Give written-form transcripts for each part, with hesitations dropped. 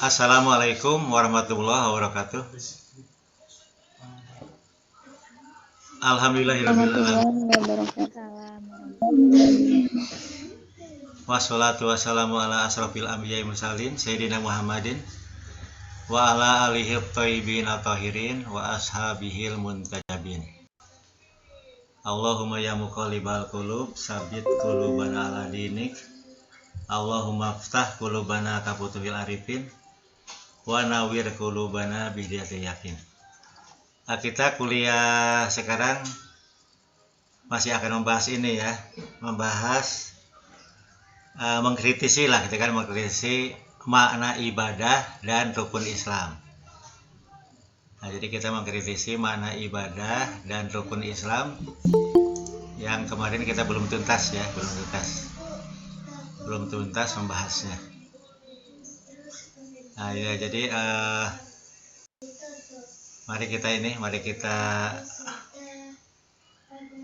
Assalamualaikum warahmatullahi wabarakatuh. Alhamdulillahirabbil alamin. Warahmatullahi wabarakatuh. Wassalatu wassalamu ala asrofil anbiya'i mursalin sayyidina Muhammadin wa ala alihi thayyibin tahirin wa ashabihil muntajabin. Allahumma ya muqallibal qulub sabit qulubana ala dinik. Allahumma ftah qulubana kafutuhil arifin wa nawwir qulubana bihidayatil yakin. Kita kuliah sekarang masih akan membahas ini ya, mengkritisi lah, kita kan mengkritisi makna ibadah dan rukun Islam. Nah, jadi kita mengkritisi makna ibadah dan rukun Islam yang kemarin kita belum tuntas membahasnya. Nah, ya, jadi mari kita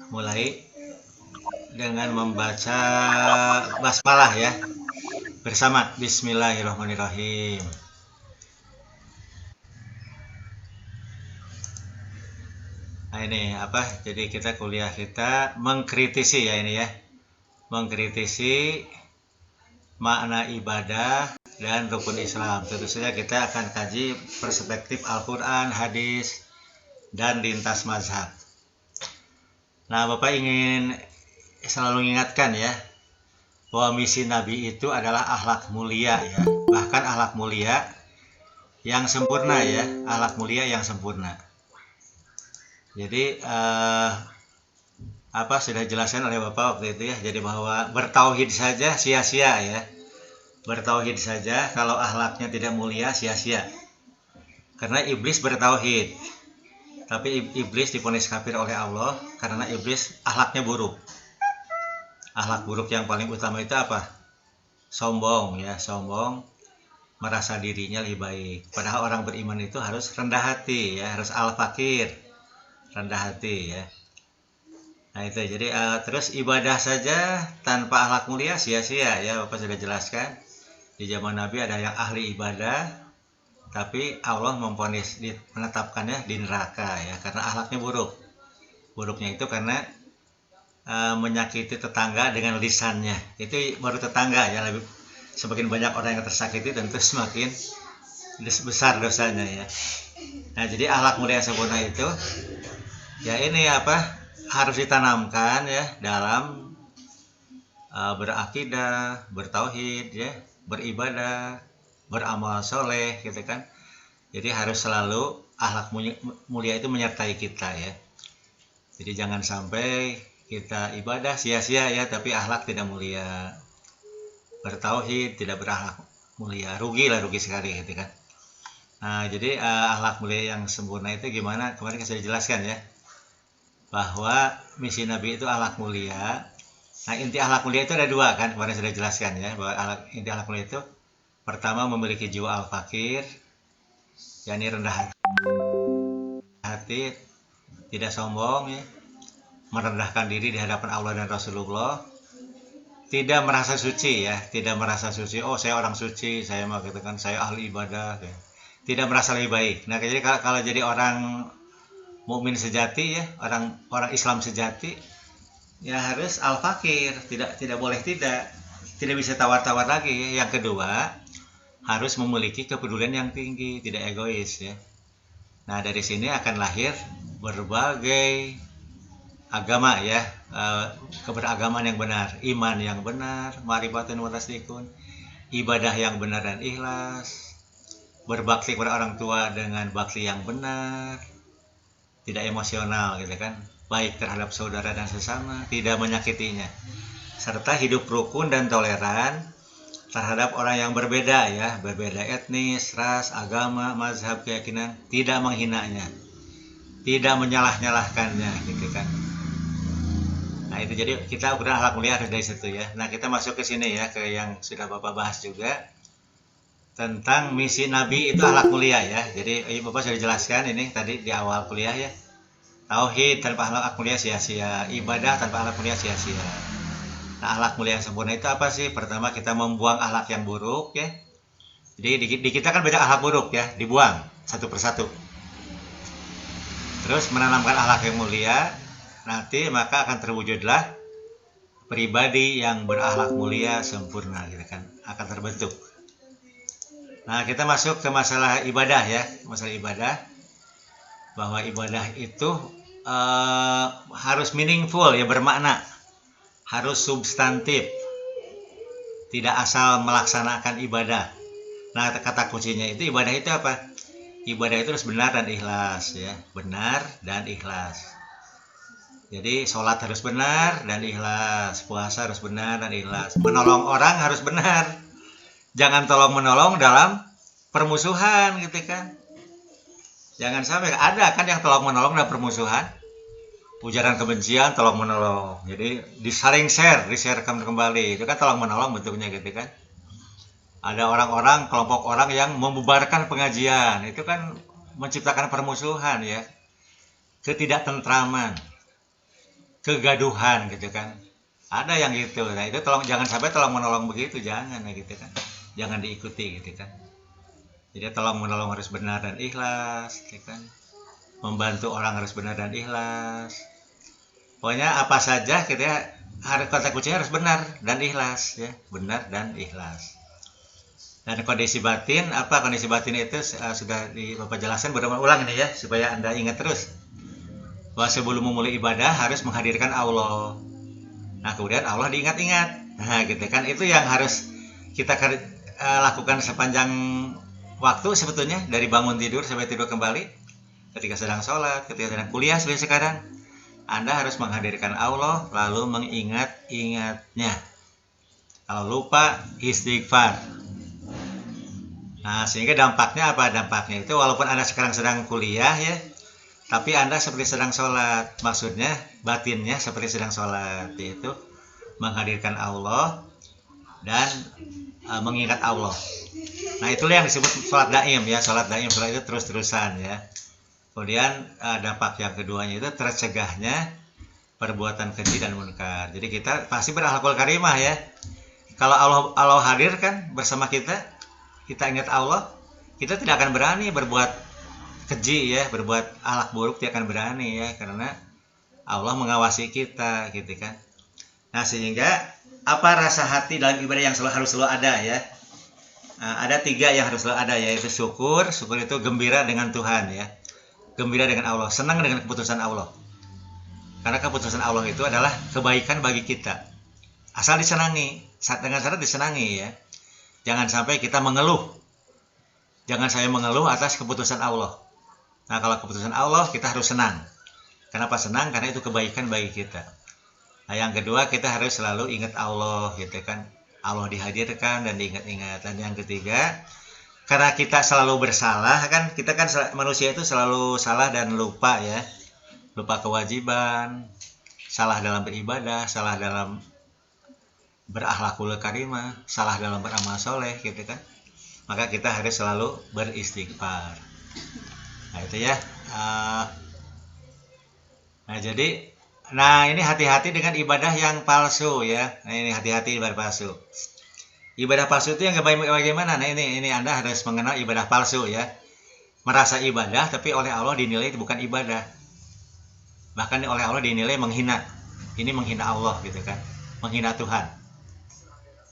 mulai dengan membaca basmalah ya bersama. Bismillahirrahmanirrahim. Nah ini apa? Jadi kita mengkritisi ya ini ya, mengkritisi makna ibadah dan rukun Islam. Tentu saja kita akan kaji perspektif Al-Quran, hadis, dan lintas mazhab. Nah, Bapak ingin selalu mengingatkan ya, bahwa misi Nabi itu adalah akhlak mulia ya, bahkan akhlak mulia yang sempurna ya, akhlak mulia yang sempurna. Jadi sudah jelaskan oleh Bapak waktu itu ya, jadi bahwa bertauhid saja sia-sia ya. Bertauhid saja kalau akhlaknya tidak mulia sia-sia. Karena iblis bertauhid, tapi iblis divonis kafir oleh Allah karena iblis akhlaknya buruk. Akhlak buruk yang paling utama itu apa? Sombong ya, sombong, merasa dirinya lebih baik. Padahal orang beriman itu harus rendah hati ya, harus al-fakir, rendah hati ya. Nah itu jadi terus ibadah saja tanpa akhlak mulia sia-sia ya, Bapak sudah jelaskan. Di zaman Nabi ada yang ahli ibadah, tapi Allah menetapkannya di neraka ya, karena akhlaknya buruk. Buruknya itu karena menyakiti tetangga dengan lisannya. Itu baru tetangga ya, lebih semakin banyak orang yang tersakiti tentu semakin besar dosanya ya. Nah jadi akhlak mulia yang sempurna itu ya ini harus ditanamkan ya dalam berakidah, bertauhid ya, beribadah, beramal soleh gitu kan. Jadi harus selalu akhlak mulia itu menyertai kita ya. Jadi jangan sampai kita ibadah sia-sia ya, tapi akhlak tidak mulia. Bertauhid tidak berakhlak mulia, rugi sekali gitu kan. Nah jadi akhlak mulia yang sempurna itu gimana? Kemarin saya jelaskan ya, bahwa misi Nabi itu akhlak mulia. Nah inti akhlak mulia itu ada dua kan, kemarin sudah jelaskan ya, bahwa inti akhlak mulia itu pertama memiliki jiwa al-fakir, yakni rendah hati, tidak sombong ya, merendahkan diri di hadapan Allah dan Rasulullah, tidak merasa suci ya, tidak merasa suci, oh saya orang suci, saya mau gitu kan, saya ahli ibadah ya. Tidak merasa lebih baik. Nah jadi kalau jadi orang mukmin sejati ya, orang Islam sejati ya harus al-fakir, tidak boleh tidak bisa tawar-tawar lagi. Yang kedua, harus memiliki kepedulian yang tinggi, tidak egois ya. Nah dari sini akan lahir berbagai agama ya, keberagaman yang benar, iman yang benar, ma'rifatun wa tasdikun, ibadah yang benar dan ikhlas, berbakti kepada orang tua dengan bakti yang benar, tidak emosional gitu kan, baik terhadap saudara dan sesama, tidak menyakitinya, serta hidup rukun dan toleran terhadap orang yang berbeda ya, berbeda etnis, ras, agama, mazhab, keyakinan, tidak menghinanya, tidak menyalah-nyalahkannya gitu kan. Nah itu jadi kita ukuran akhlak mulia harus dari situ ya. Nah kita masuk ke sini ya, ke yang sudah Bapak bahas juga tentang misi Nabi itu akhlak mulia ya. Jadi Bapak sudah jelaskan ini tadi di awal kuliah ya. Tauhid tanpa akhlak mulia sia-sia, ibadah tanpa akhlak mulia sia-sia. Nah akhlak mulia yang sempurna itu apa sih? Pertama kita membuang akhlak yang buruk ya. Jadi di kita kan banyak akhlak buruk ya, dibuang satu persatu. Terus menanamkan akhlak yang mulia, nanti maka akan terwujudlah pribadi yang berakhlak mulia sempurna, gitu kan, akan terbentuk. Nah, kita masuk ke masalah ibadah ya, masalah ibadah, bahwa ibadah itu harus meaningful ya, bermakna, harus substantif, tidak asal melaksanakan ibadah. Nah, kata kuncinya itu ibadah itu apa? Ibadah itu harus benar dan ikhlas ya, benar dan ikhlas. Jadi sholat harus benar dan ikhlas, puasa harus benar dan ikhlas, menolong orang harus benar. Jangan tolong menolong dalam permusuhan, gitu kan. Jangan sampai ada kan yang tolong menolong dalam permusuhan, ujaran kebencian, tolong menolong. Jadi disaring share, di-sharekan kembali, itu kan tolong menolong bentuknya, gitu kan. Ada orang-orang, kelompok orang yang membubarkan pengajian, itu kan menciptakan permusuhan ya, ketidaktentraman, kegaduhan, gitu kan. Ada yang gitu. Nah, itu jangan sampai tolong menolong begitu, jangan ya, gitu kan. Jangan diikuti, gitu kan. Jadi tolong menolong harus benar dan ikhlas, gitu kan. Membantu orang harus benar dan ikhlas. Pokoknya apa saja gitu ya, kata kuncinya harus benar dan ikhlas ya, benar dan ikhlas. Dan kondisi batin, apa kondisi batin itu sudah Bapak jelaskan berulang ini ya, supaya Anda ingat terus. Bahwa sebelum memulai ibadah harus menghadirkan Allah. Nah, kemudian Allah diingat-ingat. Nah, gitu kan, itu yang harus kita lakukan sepanjang waktu sebetulnya, dari bangun tidur sampai tidur kembali. Ketika sedang sholat, ketika sedang kuliah seperti sekarang, Anda harus menghadirkan Allah, lalu mengingat-ingatnya. Kalau lupa, istighfar. Nah, sehingga dampaknya apa? Dampaknya itu walaupun Anda sekarang sedang kuliah ya, tapi Anda seperti sedang sholat. Maksudnya batinnya seperti sedang sholat, yaitu menghadirkan Allah dan mengingat Allah. Nah, itulah yang disebut sholat daim ya, sholat daim, sholat itu terus-terusan ya. Kemudian dampak yang keduanya itu tercegahnya perbuatan keji dan munkar. Jadi kita pasti berakhlakul karimah ya. Kalau Allah hadir kan bersama kita ingat Allah, kita tidak akan berani berbuat keji ya, berbuat akhlak buruk tidak akan berani ya, karena Allah mengawasi kita, gitu kan. Nah, sehingga apa rasa hati dalam ibadah yang harus selalu ada ya. Nah, ada 3 yang harus selalu ada, yaitu syukur itu gembira dengan Tuhan ya, gembira dengan Allah, senang dengan keputusan Allah, karena keputusan Allah itu adalah kebaikan bagi kita, asal disenangi, dengan syarat disenangi ya. Jangan sampai kita mengeluh. Jangan saya mengeluh atas keputusan Allah. Nah, kalau keputusan Allah kita harus senang. Kenapa senang? Karena itu kebaikan bagi kita. Nah, yang kedua kita harus selalu ingat Allah, gitu kan. Allah dihadirkan dan diingat-ingat. Dan yang ketiga, karena kita selalu bersalah kan, kita kan manusia itu selalu salah dan lupa ya. Lupa kewajiban, salah dalam beribadah, salah dalam berakhlakul karimah, salah dalam beramal soleh, gitu kan. Maka kita harus selalu beristighfar. Nah, itu ya. Nah, ini hati-hati dengan ibadah yang palsu ya. Nah, ini hati-hati ibadah palsu. Ibadah palsu itu yang bagaimana? Nah, ini Anda harus mengenal ibadah palsu ya. Merasa ibadah tapi oleh Allah dinilai itu bukan ibadah. Bahkan oleh Allah dinilai menghina. Ini menghina Allah, gitu kan. Menghina Tuhan.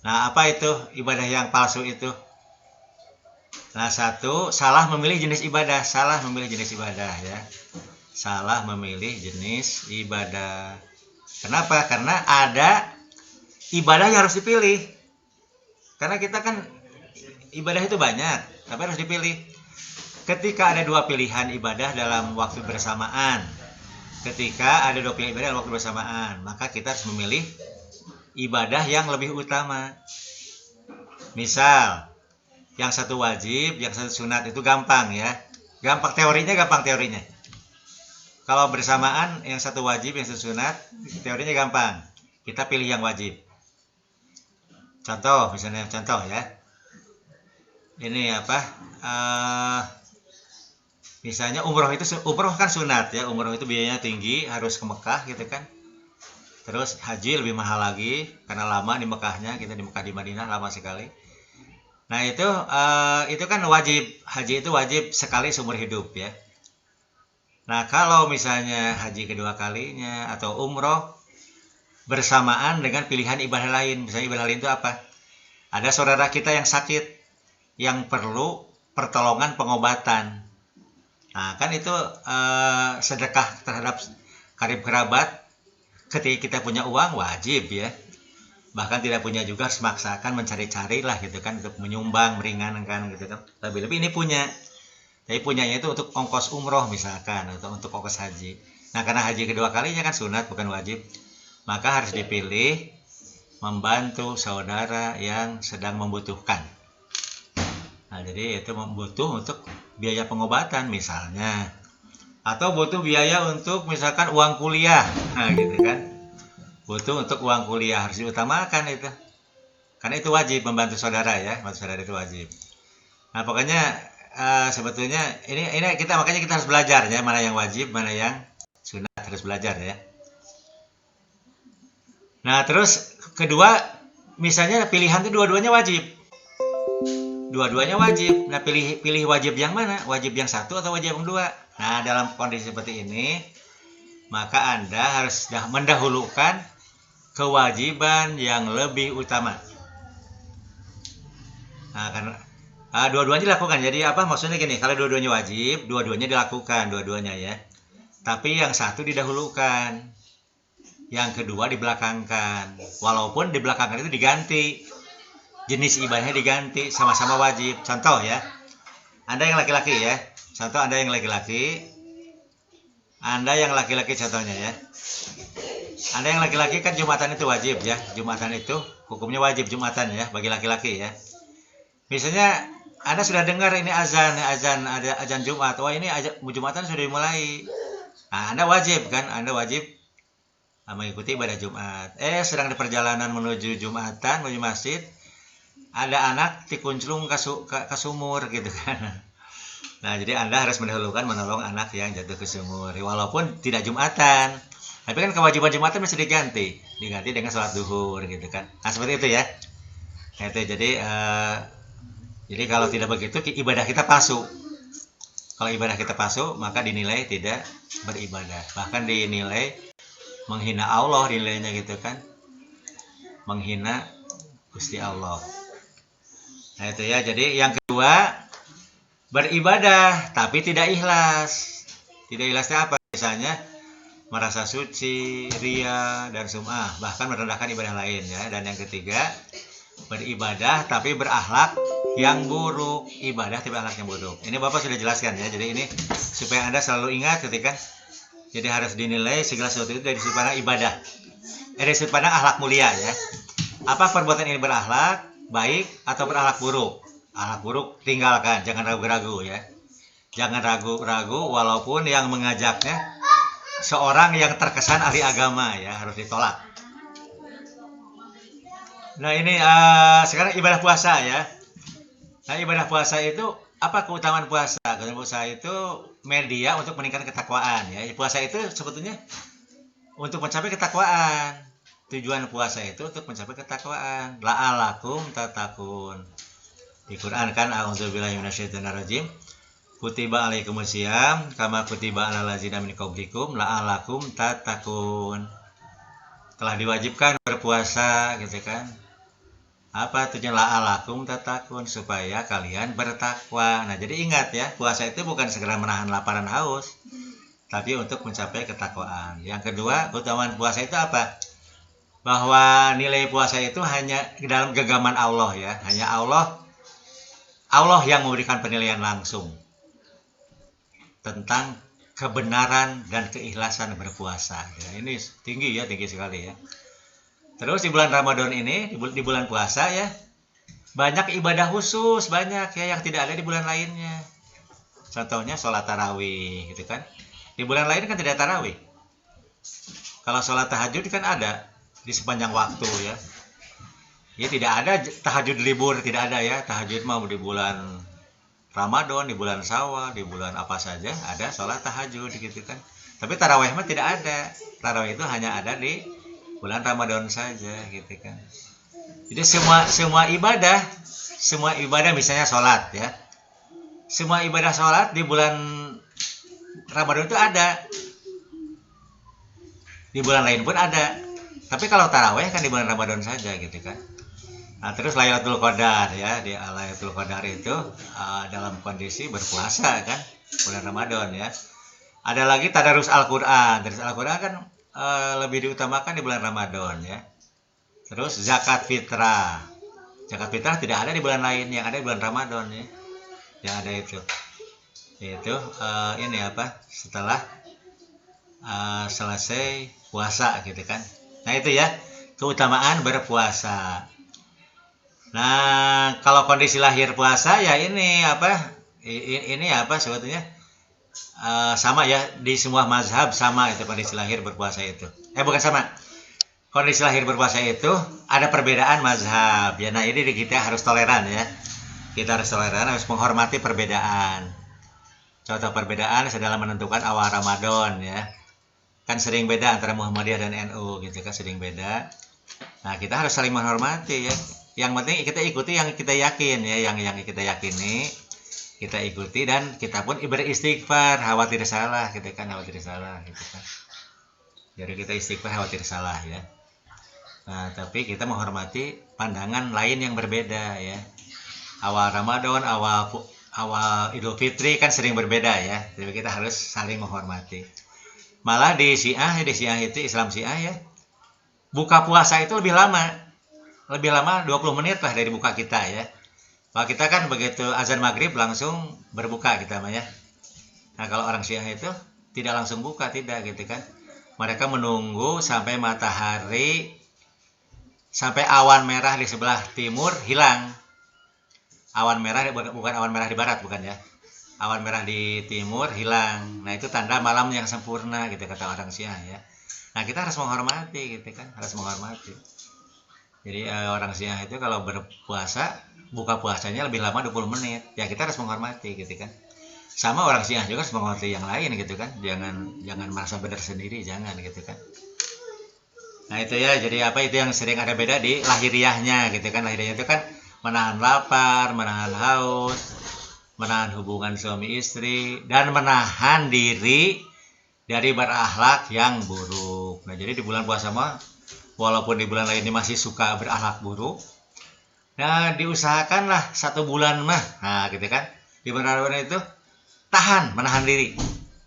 Nah, apa itu ibadah yang palsu itu? Nah, satu, salah memilih jenis ibadah. Salah memilih jenis ibadah ya. Salah memilih jenis ibadah. Kenapa? Karena ada ibadah yang harus dipilih. Karena kita kan ibadah itu banyak, tapi harus dipilih. Ketika ada 2 pilihan ibadah dalam waktu bersamaan, maka kita harus memilih ibadah yang lebih utama. Misal, yang satu wajib, yang satu sunat, itu gampang ya. Gampang teorinya. Kalau bersamaan, yang satu wajib, yang satu sunat, teorinya gampang. Kita pilih yang wajib. Contoh ya. Ini apa? Misalnya umroh kan sunat ya. Umroh itu biayanya tinggi, harus ke Mekah, gitu kan. Terus haji lebih mahal lagi karena lama di Mekahnya, kita di Mekah di Madinah lama sekali. Nah itu kan wajib, haji itu wajib sekali seumur hidup ya. Nah kalau misalnya haji kedua kalinya atau umroh bersamaan dengan pilihan ibadah lain, misalnya ibadah lain itu apa? Ada saudara kita yang sakit, yang perlu pertolongan pengobatan. Nah kan itu sedekah terhadap karib kerabat. Ketika kita punya uang wajib ya. Bahkan tidak punya juga harus maksakan mencari-cari lah gitu kan untuk menyumbang meringankan gitu kan. Lebih-lebih ini punya, tapi punyanya itu untuk ongkos umroh misalkan atau untuk ongkos haji. Nah karena haji kedua kalinya kan sunat bukan wajib, maka harus dipilih membantu saudara yang sedang membutuhkan. Nah jadi itu butuh untuk biaya pengobatan misalnya, atau butuh biaya untuk misalkan uang kuliah, nah gitu kan, butuh untuk uang kuliah harus diutamakan itu, karena itu wajib membantu saudara ya, membantu saudara itu wajib. Nah pokoknya sebetulnya ini kita makanya kita harus belajar ya, mana yang wajib mana yang sunat, harus belajar ya. Nah terus kedua, misalnya pilihan itu dua-duanya wajib, dua-duanya wajib. Nah pilih wajib yang mana, wajib yang satu atau wajib yang dua. Nah dalam kondisi seperti ini maka Anda harus mendahulukan kewajiban yang lebih utama. Nah karena dua-duanya dilakukan. Jadi apa maksudnya gini, kalau dua-duanya wajib, dua-duanya dilakukan, dua-duanya ya. Tapi yang satu didahulukan, yang kedua dibelakangkan. Walaupun dibelakangkan itu diganti, jenis ibadahnya diganti, sama-sama wajib. Contoh ya, Anda yang laki-laki ya. Contoh Anda yang laki-laki. Anda yang laki-laki contohnya ya. Anda yang laki-laki kan Jumatan itu wajib ya. Jumatan itu hukumnya wajib Jumatan ya bagi laki-laki ya. Misalnya Anda sudah dengar ini azan ada azan Jumat. Wah ini Jumatan sudah dimulai. Nah, Anda wajib kan? Anda wajib mengikuti ibadah Jumat. Sedang di perjalanan menuju Jumatan, menuju masjid, ada anak dikunclung ke sumur gitu kan. Nah, jadi Anda harus mendahulukan menolong anak yang jatuh ke sumur. Walaupun tidak Jumatan. Tapi kan kewajiban Jumatan masih diganti dengan sholat duhur gitu kan. Nah, seperti itu ya. Nah, itu jadi kalau tidak begitu ibadah kita palsu. Kalau ibadah kita palsu maka dinilai tidak beribadah. Bahkan dinilai menghina Allah nilainya gitu kan. Menghina Gusti Allah. Nah, itu ya. Jadi yang kedua, beribadah tapi tidak ikhlas. Tidak ikhlasnya apa? Misalnya merasa suci, ria, dan sum'ah, bahkan merendahkan ibadah lain ya. Dan yang ketiga, beribadah tapi berakhlak yang buruk. Ibadah tapi akhlak yang buruk. Ini Bapak sudah jelaskan ya. Jadi ini supaya Anda selalu ingat ketika jadi harus dinilai segala sesuatu itu dari sudut pandang ibadah. Dari sudut pandang akhlak mulia ya. Apa perbuatan ini berakhlak baik atau berakhlak buruk? Akhlak buruk tinggalkan, jangan ragu-ragu ya. Jangan ragu-ragu walaupun yang mengajaknya seorang yang terkesan ahli agama ya, harus ditolak. Nah ini sekarang ibadah puasa ya. Nah ibadah puasa itu apa keutamaan puasa? Keutamaan puasa itu media untuk meningkatkan ketakwaan ya. Puasa itu sebetulnya untuk mencapai ketakwaan. Tujuan puasa itu untuk mencapai ketakwaan. La'alakum tatakun. Di Quran kan a'udzubillahi minasyaitonirrajim. Kutiba alaikumusiyam kama kutiba alal ladzina min qablikum la'alakum tatakun. Telah diwajibkan berpuasa gitu kan. Apa tujuan la'alakum tatakun? Supaya kalian bertakwa. Nah, jadi ingat ya, puasa itu bukan sekedar menahan lapar dan haus, tapi untuk mencapai ketakwaan. Yang kedua, keutamaan puasa itu apa? Bahwa nilai puasa itu hanya dalam genggaman Allah ya. Hanya Allah yang memberikan penilaian langsung tentang kebenaran dan keikhlasan berpuasa. Ya, ini tinggi sekali ya. Terus di bulan Ramadan ini, di bulan puasa ya, banyak ibadah khusus, banyak ya yang tidak ada di bulan lainnya. Contohnya sholat tarawih gitu kan. Di bulan lain kan tidak tarawih. Kalau sholat tahajud kan ada di sepanjang waktu ya. Ya tidak ada tahajud libur, tidak ada ya. Tahajud mau di bulan Ramadan, di bulan Syawal, di bulan apa saja ada sholat tahajud gitu kan. Tapi tarawih mah tidak ada. Tarawih itu hanya ada di bulan Ramadan saja gitu kan. Jadi semua ibadah, semua ibadah misalnya sholat ya, semua ibadah sholat di bulan Ramadan itu ada, di bulan lain pun ada. Tapi kalau taraweh kan di bulan Ramadan saja gitu kan. Nah, terus Lailatul Qadar ya, di Lailatul Qadar itu dalam kondisi berpuasa kan, bulan Ramadan ya. Ada lagi tadarus Al-Qur'an. Tadarus Al-Qur'an kan lebih diutamakan di bulan Ramadan ya. Terus zakat fitrah. Zakat fitrah tidak ada di bulan lain, yang ada di bulan Ramadan ya. Yang ada itu. Itu ini apa? Setelah selesai puasa gitu kan. Nah, itu ya, keutamaan berpuasa. Nah, kalau kondisi lahir puasa ya ini apa? Ini apa sebetulnya? Sama ya, di semua mazhab sama itu kondisi lahir berpuasa itu. Bukan sama. Kondisi lahir berpuasa itu ada perbedaan mazhab. Ya, nah ini kita harus toleran ya. Kita harus toleran, harus menghormati perbedaan. Contoh perbedaan dalam menentukan awal Ramadan ya. Kan sering beda antara Muhammadiyah dan NU gitu kan, sering beda. Nah, kita harus saling menghormati ya. Yang penting kita ikuti yang kita yakin ya, yang kita yakini kita ikuti, dan kita pun beristighfar khawatir salah gitu kan, khawatir salah gitu kan. Jadi kita istighfar khawatir salah ya. Nah, tapi kita menghormati pandangan lain yang berbeda ya. Awal Ramadan, awal Idul Fitri kan sering berbeda ya. Jadi kita harus saling menghormati. Malah di Syiah itu Islam Syiah ya, buka puasa itu lebih lama 20 menit lah dari buka kita ya. Kalau kita kan begitu azan maghrib langsung berbuka kita mah ya. Nah, kalau orang Syiah itu tidak langsung buka, tidak gitu kan. Mereka menunggu sampai matahari, sampai awan merah di sebelah timur hilang. Awan merah, bukan awan merah di barat, bukan ya. Awan merah di timur hilang. Nah, itu tanda malam yang sempurna gitu kata orang Syiah ya. Nah, kita harus menghormati gitu kan, harus menghormati. Jadi orang Syiah itu kalau berpuasa, buka puasanya lebih lama 20 menit. Ya kita harus menghormati gitu kan. Sama orang Syiah juga harus menghormati yang lain gitu kan. Jangan merasa benar sendiri, jangan gitu kan. Nah, itu ya, jadi apa itu yang sering ada beda di lahiriahnya gitu kan. Lahiriahnya itu kan menahan lapar, menahan haus, menahan hubungan suami istri, dan menahan diri dari berakhlak yang buruk. Nah, jadi di bulan puasa mah, walaupun di bulan lain ini masih suka berakhlak buruk, nah diusahakanlah 1 bulan mah, nah gitu kan, di bulan Ramadan itu menahan diri,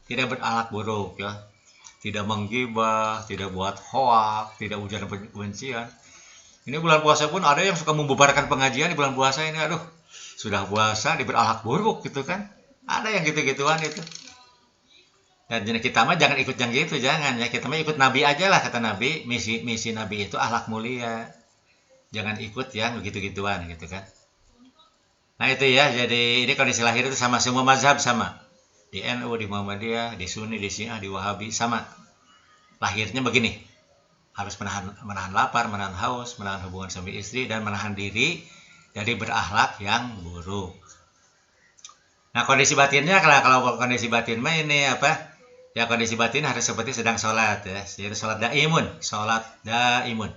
tidak berakhlak buruk ya, tidak menggibah, tidak buat hoak, tidak ujaran kebencian. Ini bulan puasa pun ada yang suka membubarkan pengajian di bulan puasa ini, aduh, sudah puasa di berakhlak buruk gitu kan, ada yang gitu-gituan itu. Dan kita mah jangan ikut yang gitu, jangan ya, kita mah ikut Nabi aja lah, kata Nabi, misi Nabi itu akhlak mulia, jangan ikut yang begitu-gituan gitu kan. Nah, itu ya, jadi ini kondisi lahir itu sama semua mazhab, sama di NU, di Muhammadiyah, di Sunni, di Syiah, di Wahabi sama. Lahirnya begini, harus menahan lapar, menahan haus, menahan hubungan suami istri, dan menahan diri dari berakhlak yang buruk. Nah, kondisi batinnya, kalau kondisi batin mah ini apa? Ya, kondisi batin harus seperti sedang sholat ya. Jadi sholat daimun, sholat daimun.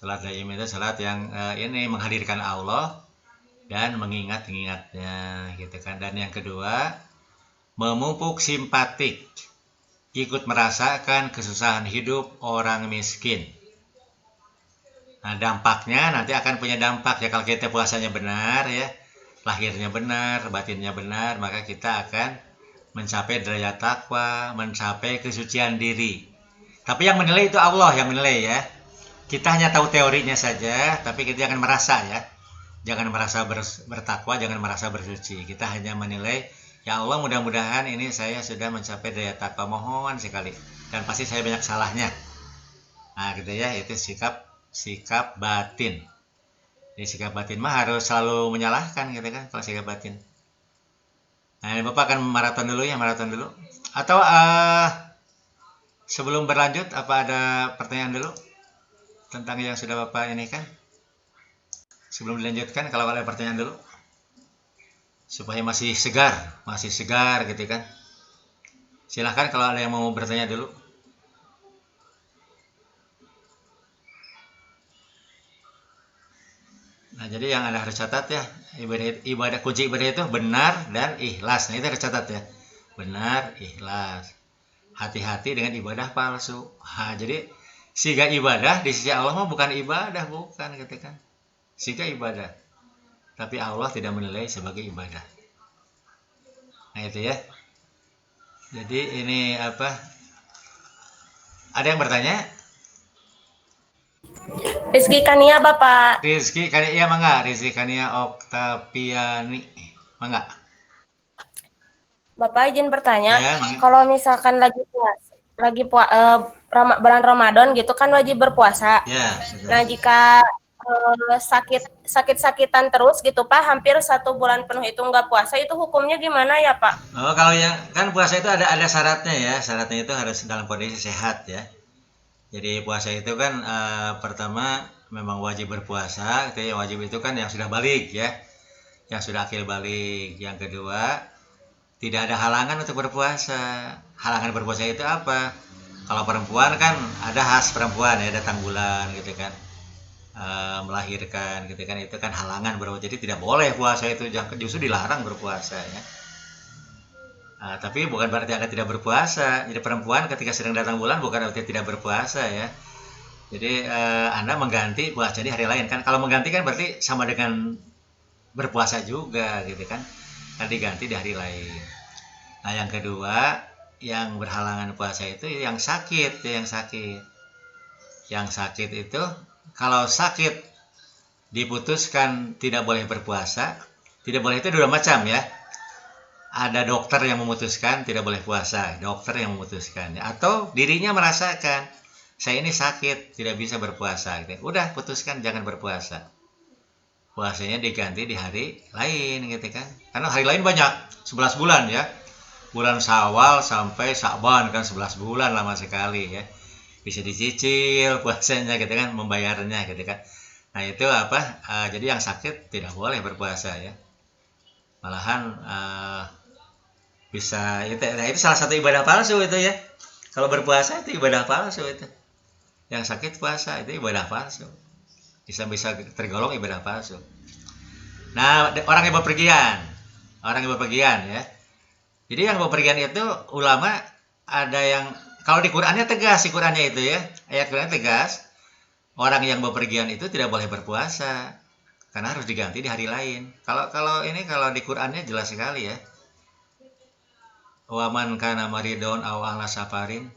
Sholat daimun itu sholat yang ini menghadirkan Allah dan mengingatnya gitu kan. Dan yang kedua, memupuk simpatik, ikut merasakan kesusahan hidup orang miskin. Nah, dampaknya nanti akan punya dampak ya, kalau kita puasanya benar ya, lahirnya benar, batinnya benar, maka kita akan mencapai derajat takwa, mencapai kesucian diri. Tapi yang menilai itu Allah yang menilai ya. Kita hanya tahu teorinya saja, tapi kita jangan merasa ya. Jangan merasa bertakwa, jangan merasa bersuci. Kita hanya menilai, ya Allah, mudah-mudahan ini saya sudah mencapai derajat takwa, mohon sekali. Dan pasti saya banyak salahnya. Nah, gitu ya, itu sikap batin. Jadi sikap batin mah harus selalu menyalahkan gitu kan, kalau sikap batin. Nah, ini Bapak akan maraton dulu. Atau sebelum berlanjut, apa ada pertanyaan dulu tentang yang sudah Bapak ini kan? Sebelum dilanjutkan, kalau ada pertanyaan dulu, supaya masih segar gitu kan. Silahkan kalau ada yang mau bertanya dulu. Nah, jadi yang Anda harus catat ya, ibadah kunci ibadah itu benar dan ikhlas. Nah, itu harus catat ya. Benar, ikhlas. Hati-hati dengan ibadah palsu. Nah, jadi siga ibadah di sisi Allah mah bukan ibadah, bukan gitu kan. Siga ibadah. Tapi Allah tidak menilai sebagai ibadah. Nah, itu ya. Jadi ini apa? Ada yang bertanya? Rizky Kania Bapak. Rizky Kania, iya mangga. Rizky Kania Oktaviani, mangga. Bapak izin bertanya, Ya, mangga. kalau misalkan bulan Ramadan gitu kan wajib berpuasa. Ya, betul. Nah, jika sakit-sakitan terus gitu Pak, hampir 1 bulan penuh itu nggak puasa, itu hukumnya gimana ya Pak? Oh, kalau yang kan puasa itu ada syaratnya ya. Syaratnya itu harus dalam kondisi sehat ya. Jadi puasa itu kan pertama memang wajib berpuasa, gitu ya. Wajib itu kan yang sudah balik ya, yang sudah akil balik. Yang kedua, tidak ada halangan untuk berpuasa. Halangan berpuasa itu apa? Kalau perempuan kan ada khas perempuan ya, datang bulan gitu kan, melahirkan gitu kan, itu kan halangan berpuasa. Jadi tidak boleh puasa itu, justru dilarang berpuasa ya. Tapi bukan berarti Anda tidak berpuasa. Jadi perempuan ketika sedang datang bulan bukan berarti tidak berpuasa ya. Jadi Anda mengganti puasa di hari lain kan. Kalau mengganti kan berarti sama dengan berpuasa juga gitu kan. Kan diganti di hari lain. Nah, yang kedua, yang berhalangan puasa itu yang sakit, ya, yang sakit. Yang sakit itu kalau sakit diputuskan tidak boleh berpuasa, tidak boleh itu dua macam ya. Ada dokter yang memutuskan tidak boleh puasa, dokter yang memutuskan, atau dirinya merasakan saya ini sakit tidak bisa berpuasa, gitu. Udah putuskan jangan berpuasa, puasanya diganti di hari lain gitu kan, karena hari lain banyak, 11 bulan ya, bulan Syawal sampai Sya'ban kan 11 bulan, lama sekali ya, bisa dicicil puasanya gitu kan, membayarnya gitu kan. Nah itu apa, jadi yang sakit tidak boleh berpuasa ya, malahan bisa itu. Nah itu salah satu ibadah palsu itu ya, kalau berpuasa itu ibadah palsu itu, yang sakit puasa itu ibadah palsu, bisa tergolong ibadah palsu. Nah orang yang bepergian ya, jadi yang bepergian itu ulama ada yang, kalau di Qurannya tegas, di Qurannya itu ya, ayat Qurannya tegas, orang yang bepergian itu tidak boleh berpuasa karena harus diganti di hari lain. Kalau ini kalau di Qurannya jelas sekali ya, waman kana maridon aw ala safarin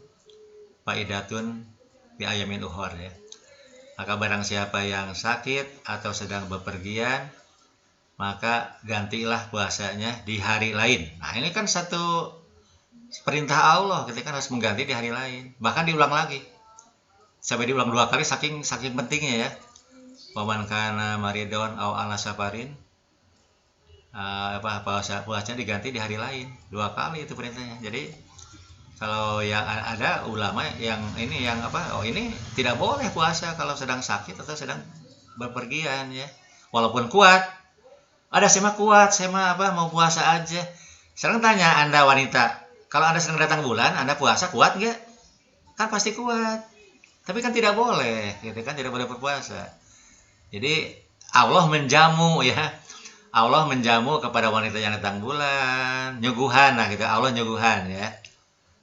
faidatun bi ayamin uhor ya. Maka barang siapa yang sakit atau sedang bepergian, maka gantilah puasanya di hari lain. Nah ini kan satu perintah Allah, kita kan harus mengganti di hari lain. Bahkan diulang lagi, sampai diulang 2 kali, saking saking pentingnya ya. Waman kana maridon aw ala safarin, puasanya diganti di hari lain, 2 kali itu perintahnya. Jadi kalau yang ada ulama yang ini yang apa, oh ini tidak boleh puasa kalau sedang sakit atau sedang bepergian ya, walaupun kuat. Ada saya mah kuat, saya mah apa mau puasa aja. Sekarang tanya Anda wanita, kalau Anda sedang datang bulan, Anda puasa kuat nggak? Kan pasti kuat. Tapi kan tidak boleh, gitu kan, tidak boleh berpuasa. Jadi Allah menjamu ya, Allah menjamu kepada wanita yang datang bulan, nyuguhan lah gitu. Allah nyuguhan ya.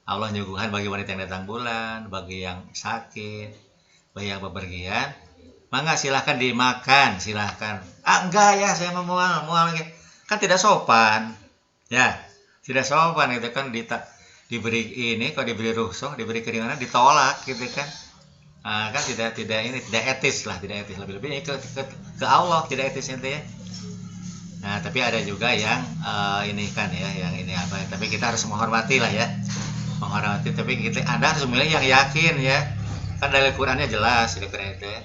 Allah nyuguhan bagi wanita yang datang bulan, bagi yang sakit, bagi yang bepergian. Mangga silahkan dimakan, silahkan. Enggak ya, saya mau mual lagi. Kan tidak sopan. Ya, tidak sopan itu kan, diberi ini, kalau diberi rukhsah, diberi keringanan ditolak gitu kan. Kan tidak etis lah, tidak etis, lebih-lebih ke Allah tidak etisnya itu ya. Nah, tapi ada juga yang ini kan ya, yang ini apa? Tapi kita harus menghormati lah ya, menghormati. Tapi Anda harus memilih yang yakin ya. Kan dalil Qurannya jelas, dalil Quran itu ya.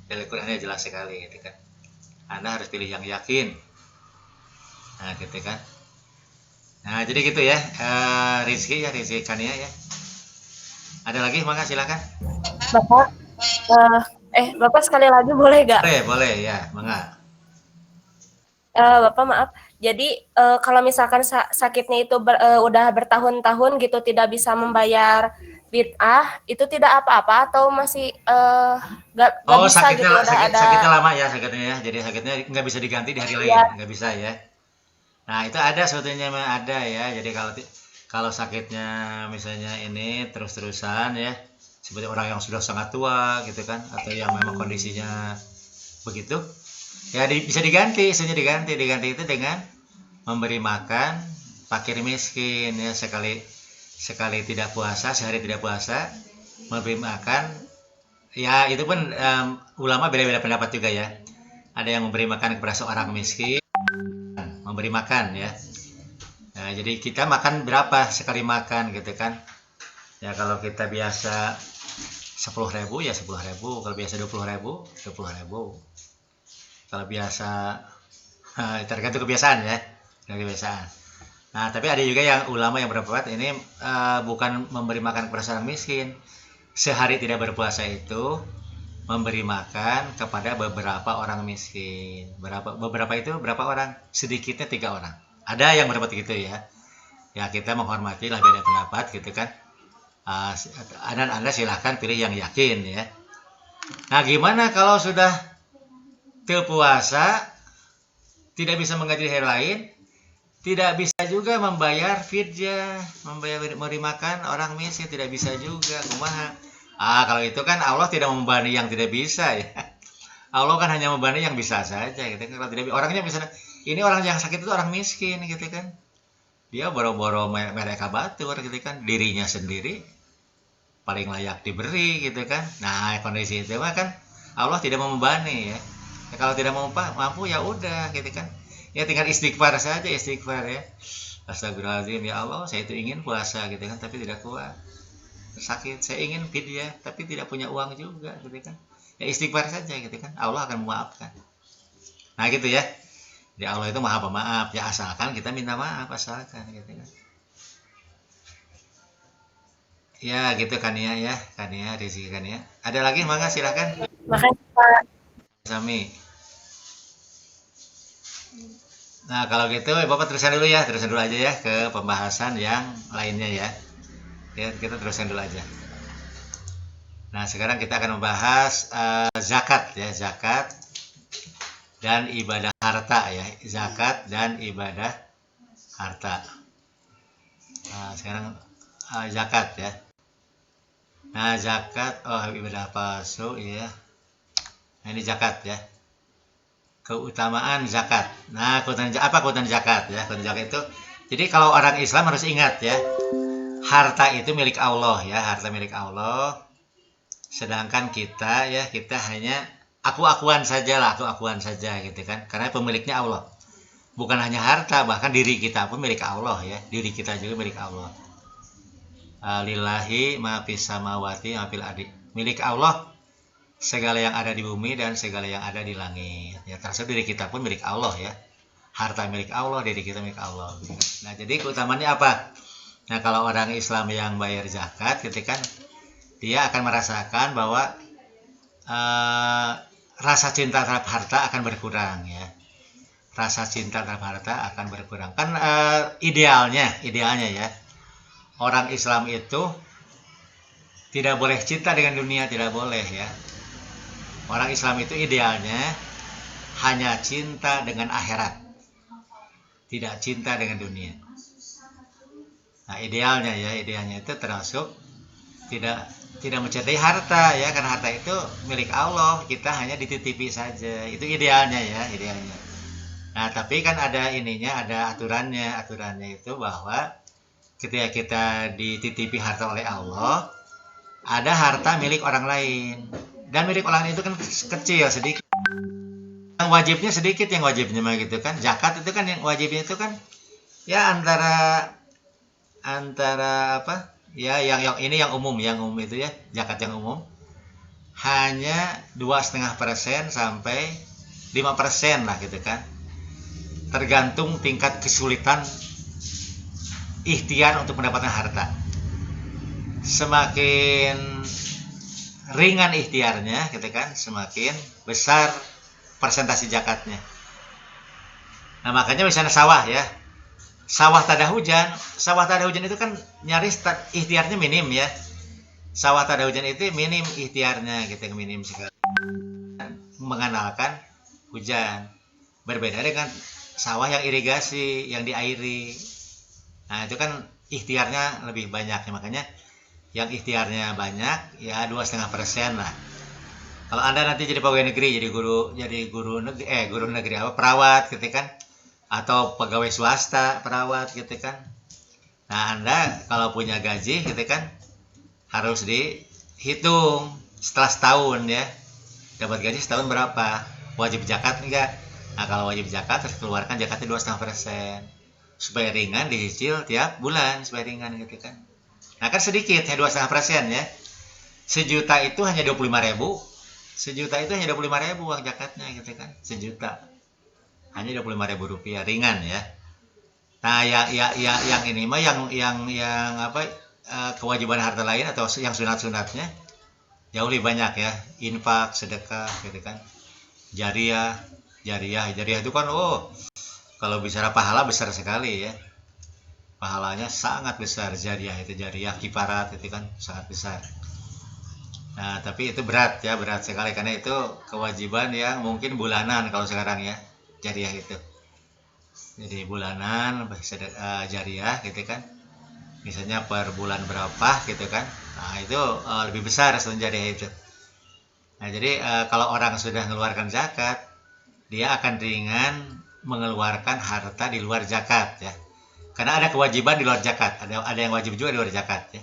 Dalil Qurannya jelas sekali gitu kan. Anda harus pilih yang yakin. Nah, gitu kan. Nah, jadi gitu ya, Rizky Kania ya. Ada lagi, maka silakan. Bapak, Bapak sekali lagi boleh gak? Boleh ya, mangga. Bapak maaf. Jadi kalau misalkan sakitnya itu udah bertahun-tahun gitu tidak bisa bid'ah itu tidak apa-apa atau masih nggak Oh, bisa gitu udah ada. sakitnya lama ya sakitnya ya. Jadi sakitnya nggak bisa diganti di hari lain, Ya, nggak bisa ya. Nah, itu ada sebetulnya mah ada ya. Jadi kalau sakitnya misalnya ini terus-terusan ya, seperti orang yang sudah sangat tua gitu kan, atau yang memang kondisinya begitu, ya bisa diganti, isunya diganti itu dengan memberi makan fakir miskin ya, sekali tidak puasa, sehari tidak puasa, memberi makan. Ya, itu pun ulama beda-beda pendapat juga ya. Ada yang memberi makan kepada seorang miskin, memberi makan ya. Nah, jadi kita makan berapa sekali makan gitu kan? Ya kalau kita biasa 10.000 ya 10.000, kalau biasa 20.000, 20.000. Kalau biasa tergantung kebiasaan ya, kebiasaan. Nah, tapi ada juga yang ulama yang berpendapat ini bukan memberi makan kepada seorang miskin. Sehari tidak berpuasa itu memberi makan kepada beberapa orang miskin. Beberapa itu berapa orang? Sedikitnya 3 orang. Ada yang berpendapat gitu ya. Ya kita menghormati lah beda pendapat gitu kan. Anda silahkan pilih yang yakin ya. Nah, gimana kalau sudah puasa tidak bisa mengganti hari lain, tidak bisa juga membayar fidyah, memberi makan orang miskin, tidak bisa juga. Kumaha? Kalau itu kan Allah tidak membebani yang tidak bisa ya. Allah kan hanya membebani yang bisa saja gitu kan. Kalau tidak orangnya bisa, ini orang yang sakit itu orang miskin gitu kan. Dia boro-boro mereka batur gitu kan, dirinya sendiri paling layak diberi gitu kan. Nah, kondisi itu mah kan Allah tidak membebani ya. Kalau tidak mampu ya udah gitu kan. Ya tinggal istighfar saja, istighfar ya. Astagfirullahaladzim, ya Allah, saya itu ingin puasa gitu kan, tapi tidak kuat. Sakit, saya ingin fidyah, tapi tidak punya uang juga gitu kan. Ya istighfar saja gitu kan, Allah akan memaafkan. Nah gitu ya. Ya Allah itu maha pemaaf, ya asalkan kita minta maaf, asalkan gitu kan. Ya gitu kan ya kan ya, Rizky kan ya. Ada lagi mangga silakan. makanya Pak. Sami. Nah kalau gitu Bapak terusan dulu ya, terusan dulu aja ya ke pembahasan yang lainnya ya. Ya kita terusan dulu aja. Nah sekarang kita akan membahas zakat ya, zakat dan ibadah harta ya, zakat dan ibadah harta. Nah sekarang zakat ya. Nah zakat, ibadah palsu ya. Nah ini zakat ya. Keutamaan zakat. Nah keutamaan zakat ya? Keutamaan zakat itu, jadi kalau orang Islam harus ingat ya, harta itu milik Allah ya, harta milik Allah. Sedangkan kita ya, kita hanya aku-akuan saja gitu kan, karena pemiliknya Allah. Bukan hanya harta, bahkan diri kita pun milik Allah ya, diri kita juga milik Allah. Lillahi ma fis samawati ma fil ardi. Milik Allah segala yang ada di bumi dan segala yang ada di langit. Ya, termasuk diri kita pun milik Allah ya. Harta milik Allah, diri kita milik Allah. Nah, jadi keutamaannya apa? Nah, kalau orang Islam yang bayar zakat, gitu kan, dia akan merasakan bahwa rasa cinta terhadap harta akan berkurang ya. Rasa cinta terhadap harta akan berkurang. Kan idealnya ya. Orang Islam itu tidak boleh cinta dengan dunia, tidak boleh ya. Orang Islam itu idealnya hanya cinta dengan akhirat, tidak cinta dengan dunia. Nah idealnya itu termasuk tidak mencintai harta ya, karena harta itu milik Allah, kita hanya dititipi saja. Itu idealnya ya, idealnya. Nah tapi kan ada aturannya itu bahwa ketika kita dititipi harta oleh Allah, ada harta milik orang lain. Dan milik orang itu kan kecil, sedikit. Yang wajibnya sedikit, yang wajibnya mah gitu kan. Zakat itu kan yang wajibnya itu kan ya antara apa? Ya yang ini yang umum itu ya, zakat yang umum. Hanya 2,5% sampai 5% lah gitu kan. Tergantung tingkat kesulitan ikhtiar untuk mendapatkan harta. Semakin ringan ikhtiarnya gitu kan, semakin besar persentase zakatnya. Nah makanya misalnya sawah tak ada hujan itu kan nyaris ikhtiarnya minim ya. sawah tak ada hujan itu minim ikhtiarnya, gitu, minim sekali mengandalkan hujan. Berbeda dengan sawah yang irigasi, yang diairi. Nah, itu kan ikhtiarnya lebih banyak ya, makanya yang ikhtiarnya banyak ya 2,5% lah. Kalau Anda nanti jadi pegawai negeri, jadi guru negeri apa, perawat gitu kan, atau pegawai swasta perawat gitu kan. Nah, Anda kalau punya gaji gitu kan harus dihitung setelah setahun ya. Dapat gaji setahun berapa? Wajib zakat enggak? Nah, kalau wajib zakat harus keluarkan zakatnya 2,5%. Supaya ringan dicicil tiap bulan, supaya ringan gitu kan. Nah, kan sedikit ya 2,5% ya. Sejuta itu hanya 25.000. Sejuta itu hanya 25.000 uang zakatnya gitu kan. Sejuta. Hanya 25.000 rupiah, ringan ya. Nah, yang ini mah yang apa, kewajiban harta lain atau yang sunat-sunatnya jauh lebih banyak ya. Infak, sedekah gitu kan. Jariah itu kan kalau bicara pahala besar sekali ya. Pahalanya sangat besar. Jariah kifarat itu kan sangat besar. Nah, tapi itu berat sekali karena itu kewajiban yang mungkin bulanan kalau sekarang ya, jariah itu. Jadi bulanan jariah gitu kan. Misalnya per bulan berapa gitu kan. Nah, itu lebih besar jariah itu. Nah, jadi kalau orang sudah mengeluarkan zakat, dia akan ringan mengeluarkan harta di luar zakat ya. Karena ada kewajiban di luar zakat, ada yang wajib juga di luar zakat ya.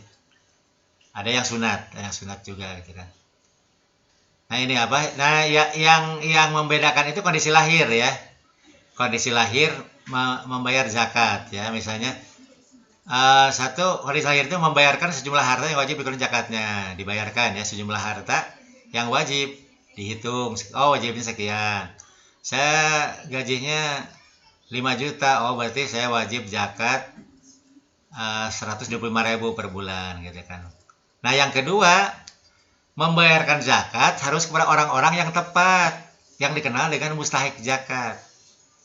Ada yang sunat juga gitu kan. Nah, ini apa? Nah, yang membedakan itu kondisi lahir ya. Kondisi lahir membayar zakat ya. Misalnya satu, kondisi lahir itu membayarkan sejumlah harta yang wajib dikeluarkan zakatnya, dibayarkan ya, sejumlah harta yang wajib dihitung. Oh, wajibnya sekian. Saya gajinya 5 juta. Oh, berarti saya wajib zakat 125.000 per bulan gitu kan. Nah, yang kedua, membayarkan zakat harus kepada orang-orang yang tepat, yang dikenal dengan mustahik zakat.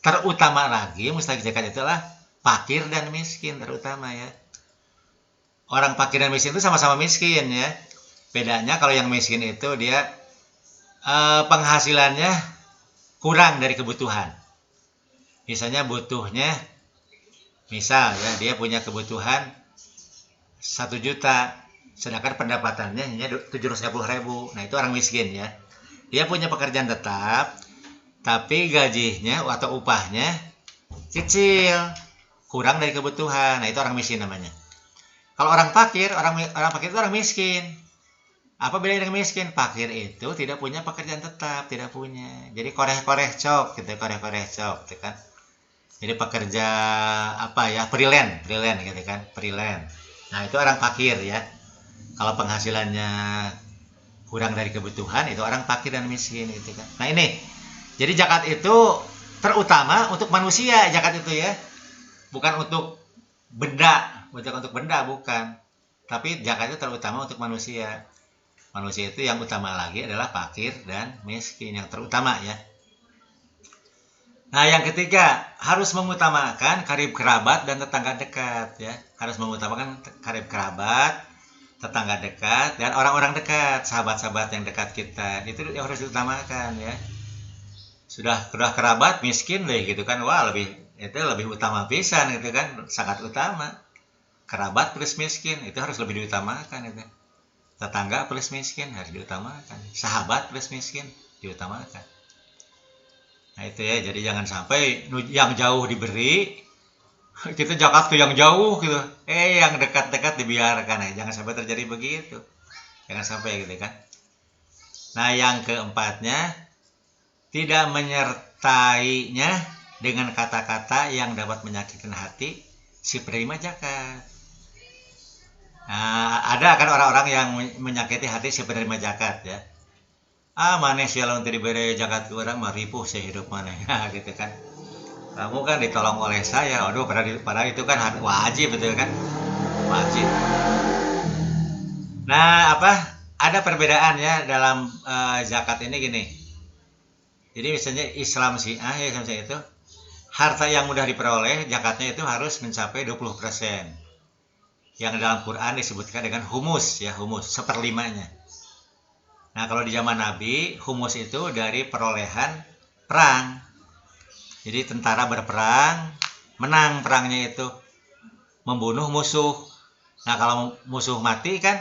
Terutama lagi mustahik zakat itulah fakir dan miskin, terutama ya. Orang fakir dan miskin itu sama-sama miskin ya. Bedanya kalau yang miskin itu dia penghasilannya kurang dari kebutuhan. Misalnya butuhnya, misal ya, dia punya kebutuhan 1 juta, sedangkan pendapatannya hanya 750.000. Nah, itu orang miskin ya. Dia punya pekerjaan tetap, tapi gajinya atau upahnya kecil, kurang dari kebutuhan. Nah, itu orang miskin namanya. Kalau orang fakir itu orang miskin. Apa bedanya dengan miskin? Fakir itu tidak punya pekerjaan tetap, tidak punya. Jadi koreh-koreh cok gitu kan. Jadi pekerja apa ya, freelance gitu kan, freelance. Nah, itu orang fakir ya. Kalau penghasilannya kurang dari kebutuhan, itu orang fakir dan miskin gitu kan. Nah, ini. Jadi zakat itu terutama untuk manusia, zakat itu ya. Bukan untuk benda, bukan. Tapi zakat itu terutama untuk manusia. Manusia itu yang utama lagi adalah fakir dan miskin, yang terutama ya. Nah, yang ketiga, harus mengutamakan karib kerabat dan tetangga dekat ya. Harus mengutamakan karib kerabat, tetangga dekat, dan orang-orang dekat, sahabat-sahabat yang dekat kita. Itu yang harus diutamakan ya. Sudah kerabat miskin deh gitu kan. Wah, itu lebih utama pisan gitu kan, sangat utama. Kerabat plus miskin itu harus lebih diutamakan itu. Tetangga plus miskin harus diutamakan. Sahabat plus miskin diutamakan. Nah, itu ya, jadi jangan sampai yang jauh diberi, kita zakat ke yang jauh gitu. Yang dekat-dekat dibiarkan ya. Jangan sampai terjadi begitu. Jangan sampai gitu kan. Nah, yang keempatnya, tidak menyertainya dengan kata-kata yang dapat menyakitkan hati si penerima zakat. Nah, ada kan orang-orang yang menyakiti hati si penerima zakat ya. Mana sih kalau diberi zakat ke orang mah ripuh saya hidup mana ya gitu kan. Kamu kan ditolong oleh saya. Aduh, padahal itu kan wajib betul kan? Wajib. Nah, ada perbedaan ya dalam zakat ini gini. Jadi misalnya Islam itu harta yang mudah diperoleh zakatnya itu harus mencapai 20%. yang dalam Quran disebutkan dengan humus ya, humus seperlimanya. Nah kalau di zaman Nabi, humus itu dari perolehan perang. Jadi tentara berperang, menang perangnya itu, membunuh musuh. Nah kalau musuh mati kan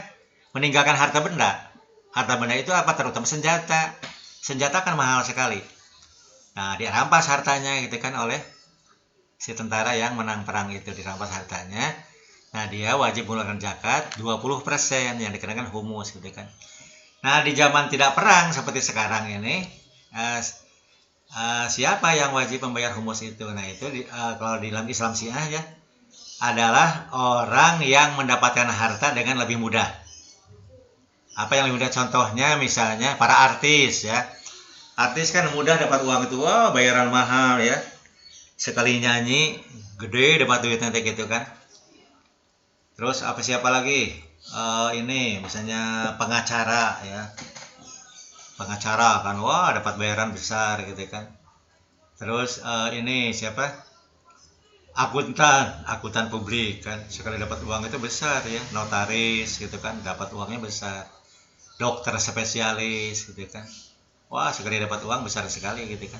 meninggalkan harta benda. Harta benda itu apa? Terutama senjata. Senjata kan mahal sekali. Nah dirampas hartanya gitu kan oleh si tentara yang menang perang itu, dirampas hartanya. Nah dia wajib mengeluarkan zakat 20% yang dikenakan humus gitu kan. Nah di zaman tidak perang seperti sekarang ini, siapa yang wajib membayar humus itu? Nah itu kalau di dalam Islam Syiah ya, adalah orang yang mendapatkan harta dengan lebih mudah. Apa yang lebih mudah? Contohnya misalnya para artis ya. Artis kan mudah dapat uang itu, wah bayaran mahal ya. Sekali nyanyi gede dapat duit nanti gitu kan. Terus siapa lagi? Ini misalnya pengacara ya. Pengacara kan wah dapat bayaran besar gitu kan. Terus ini siapa? Akuntan publik kan, sekali dapat uang itu besar ya. Notaris gitu kan dapat uangnya besar. Dokter spesialis gitu kan, wah sekali dapat uang besar sekali gitu kan.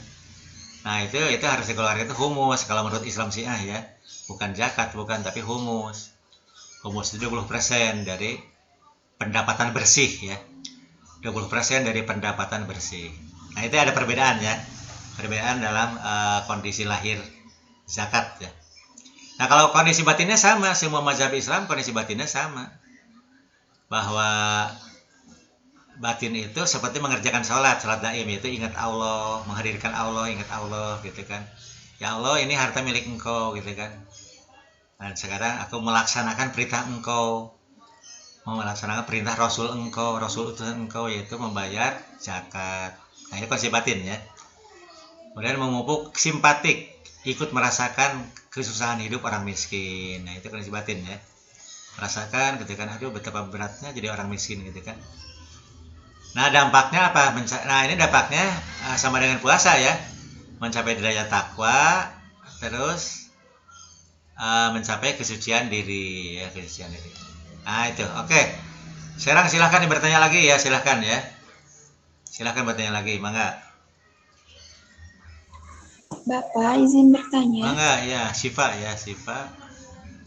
Nah itu harus dikeluarkan, itu humus kalau menurut Islam Syiah ya, bukan zakat, bukan, tapi humus. Humus itu 20% dari pendapatan bersih ya, 20% dari pendapatan bersih. Nah itu ada perbedaan ya, perbedaan dalam kondisi lahir zakat ya. Nah kalau kondisi batinnya sama, semua mazhab Islam kondisi batinnya sama, bahwa batin itu seperti mengerjakan sholat daim, itu ingat Allah, menghadirkan Allah, ingat Allah gitu kan. Ya Allah ini harta milik engkau gitu kan. Dan sekarang aku melaksanakan perintah engkau, mau melaksanakan perintah Rasul engkau, Rasul utusan engkau, yaitu membayar zakat. Nah ini kondisi batin ya. Kemudian memupuk simpatik, ikut merasakan kesusahan hidup orang miskin. Nah itu kondisi batin ya, merasakan gitu kan, aduh betapa beratnya jadi orang miskin gitu kan. Nah dampaknya apa? Nah ini dampaknya sama dengan puasa ya, mencapai derajat takwa, terus mencapai kesucian diri ya, kesucian diri. Nah itu oke. Sekarang silahkan bertanya lagi ya, silahkan ya, silahkan bertanya lagi, mangga. Bapak izin bertanya. Mangga ya, Siva ya, Siva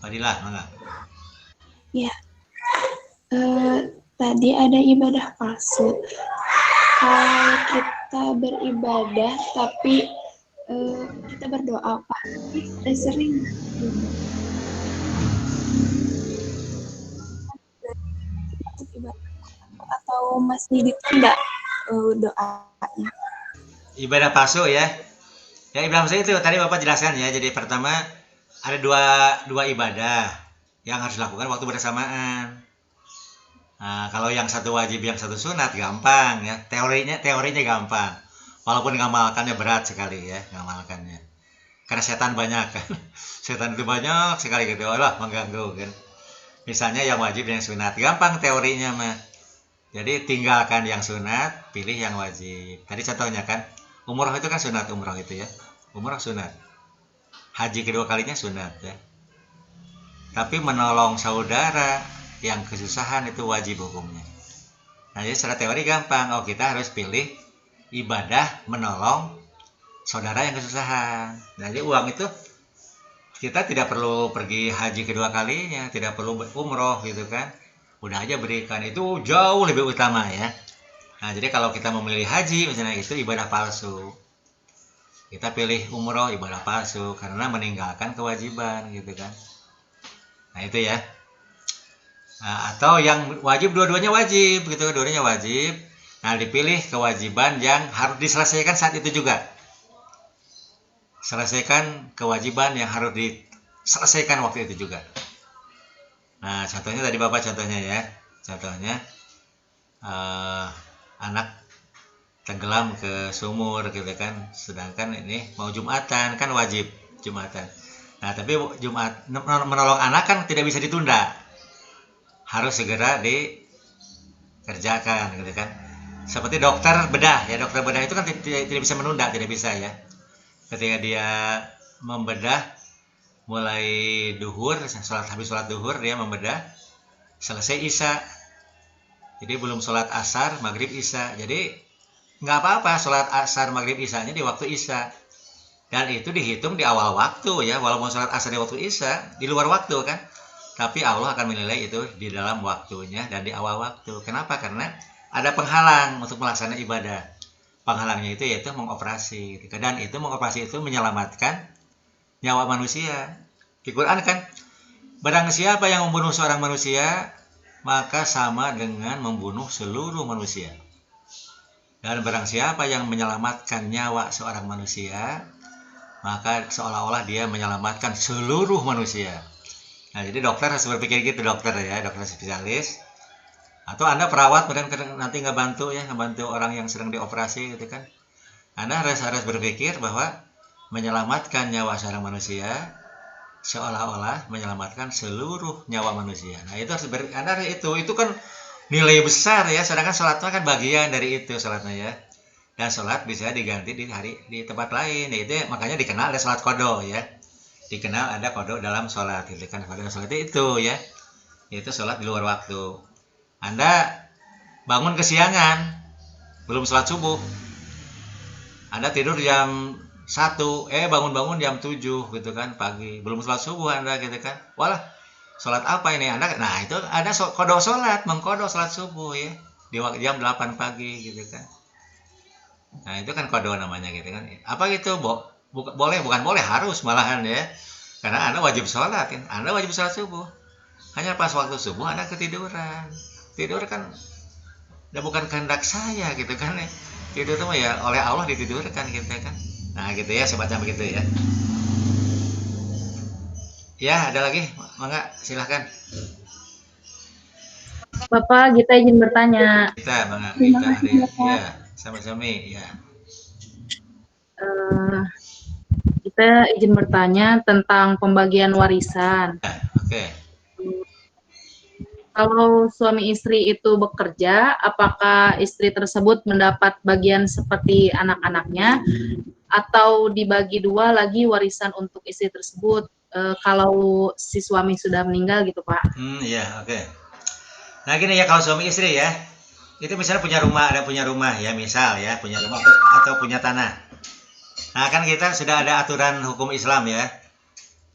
Fadilah, mangga. Ya, tadi ada ibadah palsu. Kalau kita beribadah tapi kita berdoa Pak, sering atau masih ditunda doanya? Ibadah palsu ya. Ya ibadah palsu itu tadi Bapak jelaskan ya. Jadi pertama ada dua ibadah yang harus dilakukan waktu bersamaan. Nah, kalau yang satu wajib, yang satu sunat, gampang ya. Teorinya gampang. Walaupun ngamalkannya berat sekali ya, ngamalkannya. Karena setan banyak kan. Setan itu banyak sekali gitu. Allah mengganggu kan. Misalnya yang wajib yang sunat, gampang teorinya mah. Jadi tinggalkan yang sunat, pilih yang wajib. Tadi contohnya kan, umroh itu kan sunat, umroh itu ya. Umroh sunat. Haji kedua kalinya sunat ya. Tapi menolong saudara yang kesusahan itu wajib hukumnya. Nah jadi secara teori gampang. Oh kita harus pilih ibadah menolong saudara yang kesusahan. Nah, jadi uang itu kita tidak perlu pergi haji kedua kalinya, tidak perlu umroh gitu kan. Udah aja berikan, itu jauh lebih utama ya. Nah jadi kalau kita memilih haji misalnya, itu ibadah palsu. Kita pilih umroh, ibadah palsu, karena meninggalkan kewajiban gitu kan. Nah itu ya. Nah, atau yang wajib, dua-duanya wajib gitu, dua-duanya wajib. Nah dipilih kewajiban yang harus diselesaikan saat itu juga. Selesaikan kewajiban yang harus diselesaikan waktu itu juga. Nah contohnya tadi Bapak contohnya ya, contohnya anak tenggelam ke sumur gitu kan, sedangkan ini mau Jumatan kan wajib Jumatan. Nah tapi menolong anak kan tidak bisa ditunda, harus segera dikerjakan gitu kan. Seperti dokter bedah ya, dokter bedah itu kan tidak bisa menunda, tidak bisa ya. Ketika dia membedah mulai duhur, habis sholat duhur dia membedah, selesai isya. Jadi belum sholat asar, maghrib, isya. Jadi nggak apa-apa sholat asar, maghrib, isyanya di waktu isya. Dan itu dihitung di awal waktu ya, walaupun sholat asar di waktu isya, di luar waktu kan. Tapi Allah akan menilai itu di dalam waktunya dan di awal waktu. Kenapa? Karena ada penghalang untuk melaksanakan ibadah. Penghalangnya itu yaitu mengoperasi. Dan itu mengoperasi itu menyelamatkan nyawa manusia. Di Quran kan, barang siapa yang membunuh seorang manusia, maka sama dengan membunuh seluruh manusia. Dan barang siapa yang menyelamatkan nyawa seorang manusia, maka seolah-olah dia menyelamatkan seluruh manusia. Nah, jadi dokter harus berpikir gitu, dokter ya, dokter spesialis. Atau Anda perawat, kemudian nanti ngebantu orang yang sedang dioperasi gitu kan. Anda harus berpikir bahwa menyelamatkan nyawa seorang manusia seolah-olah menyelamatkan seluruh nyawa manusia. Nah, itu harus Anda harus itu kan nilai besar ya, sedangkan sholatnya kan bagian dari itu sholatnya ya. Dan sholat bisa diganti di tempat lain. Nah, itu makanya dikenal ada sholat qadha ya. Dikenal ada qadha dalam sholat, gitu kan. Pada sholat itu ya, yaitu sholat di luar waktu. Anda bangun kesiangan, belum sholat subuh. Anda tidur jam 1, bangun-bangun jam 7 gitu kan, pagi. Belum sholat subuh Anda gitu kan. Walah, sholat apa ini Anda? Nah, itu ada qadha sholat, mengqadha sholat subuh ya. Di jam 8 pagi gitu kan. Nah, itu kan qadha namanya gitu kan. Apa gitu? Boleh, bukan boleh, harus malahan ya. Karena Anda wajib sholat kan. Anda wajib sholat subuh. Hanya pas waktu subuh Anda ketiduran. Tidur kan udah bukan kehendak saya gitu kan ya. Tidur itu ya oleh Allah ditidurkan gitu kan. Nah, gitu ya, sebacanya begitu ya. Ya, ada lagi? Mangga, silahkan. Bapak, kita izin bertanya. Mangga, Terima kita kasih, hari Bapak. ya, sama-sama ya. Eh, kita izin bertanya tentang pembagian warisan. Oke. Kalau suami istri itu bekerja, apakah istri tersebut mendapat bagian seperti anak-anaknya, atau dibagi dua lagi warisan untuk istri tersebut kalau si suami sudah meninggal gitu, Pak? Ya, oke. Nah, gini ya, kalau suami istri ya, itu misalnya punya rumah, ada punya rumah ya, misal ya, punya rumah atau punya tanah. Nah, kan kita sudah ada aturan hukum Islam ya.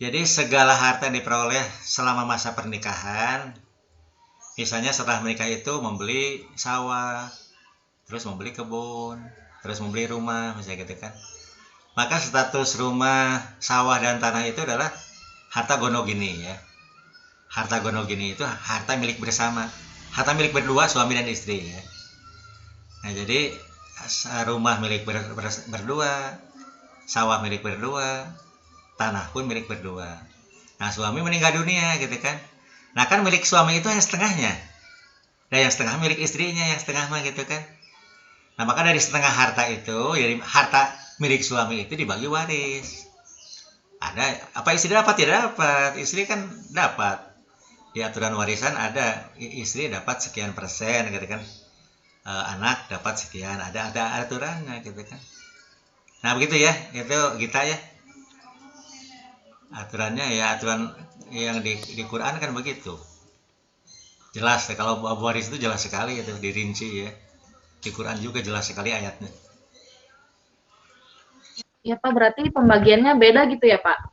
Jadi segala harta yang diperoleh selama masa pernikahan, misalnya setelah menikah itu membeli sawah, terus membeli kebun, terus membeli rumah, misalnya gitu kan. Maka status rumah, sawah, dan tanah itu adalah harta gonogini ya. Harta gonogini itu harta milik bersama. Harta milik berdua, suami dan istri ya. Nah, jadi rumah milik berdua, sawah milik berdua, tanah pun milik berdua. Nah, suami meninggal dunia gitu kan. Nah, kan milik suami itu yang setengahnya. Dan yang setengah milik istrinya, yang setengah mah gitu kan. Nah, maka dari setengah harta itu, jadi harta milik suami itu dibagi waris. Ada apa istri dapat? Tidak dapat. Istri kan dapat. Di aturan warisan ada istri dapat sekian persen gitu kan. Anak dapat sekian. Ada aturannya gitu kan. Nah, begitu ya. Itu kita ya. Aturannya ya aturan yang di Quran kan begitu. Jelas ya, kalau bab waris itu jelas sekali itu, dirinci ya. Di Quran juga jelas sekali ayatnya. Ya Pak, berarti pembagiannya beda gitu ya Pak,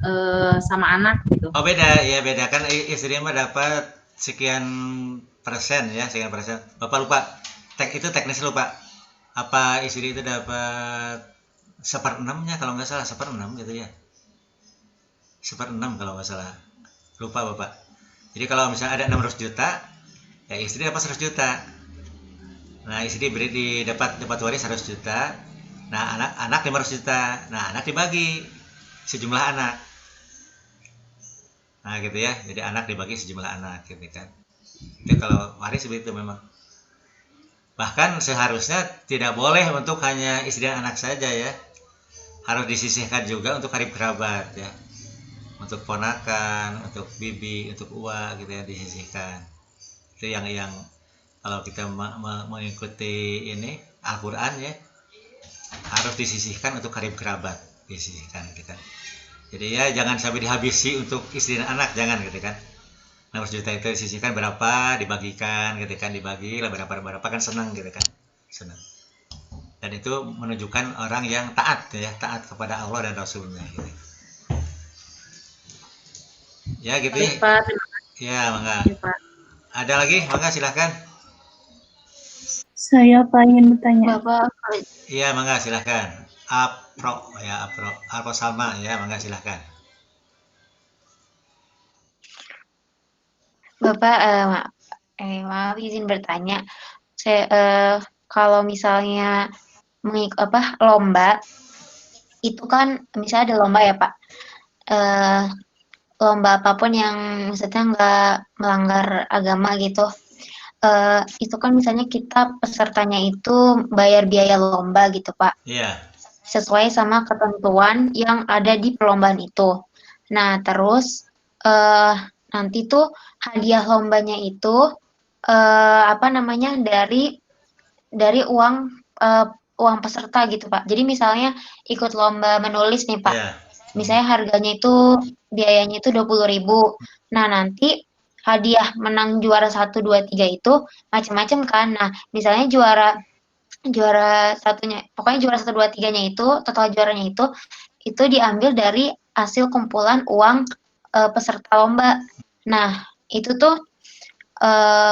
sama anak gitu. Oh, beda ya, beda kan istri mah dapat sekian persen ya, sekian persen. Bapak lupa, itu teknis lupa. Apa istri itu dapat 1/6-nya kalau nggak salah, 1/6 gitu ya. 1/6 kalau nggak salah. Lupa Bapak. Jadi kalau misalnya ada 600 juta, ya istri dapat 100 juta. Nah, istri dapat waris 100 juta. Nah, anak 500 juta. Nah, anak dibagi sejumlah anak. Nah, gitu ya. Jadi anak dibagi sejumlah anak gitu kan. Itu kalau waris begitu memang. Bahkan seharusnya tidak boleh untuk hanya istri dan anak saja ya. Harus disisihkan juga untuk karib kerabat ya. Untuk ponakan, untuk bibi, untuk uwa gitu ya, disisihkan. Itu yang kalau kita mengikuti ini Al-Qur'an ya, harus disisihkan untuk karib kerabat, disisihkan gitu kan. Jadi ya jangan sampai dihabisi untuk istri dan anak, jangan gitu kan. 600 juta itu disisihkan berapa, dibagikan gitu kan, dibagi lah berapa kan senang gitu kan. Senang. Dan itu menunjukkan orang yang taat ya, taat kepada Allah dan Rasulnya gitu. Ya gitu ya. Baik, Pak. Terima Ya, mangga. kasih, Pak. Ada lagi? Mangga silahkan. Saya Pak ingin bertanya. Bapak, Iya, mangga silahkan. Apro Salma ya, mangga silahkan. Bapak, maaf izin bertanya. Saya kalau misalnya lomba itu kan misalnya ada lomba ya Pak. Lomba apapun yang maksudnya nggak melanggar agama gitu. Itu kan misalnya kita pesertanya itu bayar biaya lomba gitu Pak. Iya. Sesuai sama ketentuan yang ada di perlombaan itu. Nah, terus nanti tuh hadiah lombanya itu dari uang peserta gitu Pak. Jadi misalnya ikut lomba menulis nih Pak. Iya. Misalnya harganya itu biayanya itu 20.000. Nah, nanti hadiah menang juara 1 2 3 itu macam-macam kan. Nah, misalnya juara satunya, pokoknya juara 1 2 3-nya itu, total juaranya itu diambil dari hasil kumpulan uang peserta lomba. Nah, itu tuh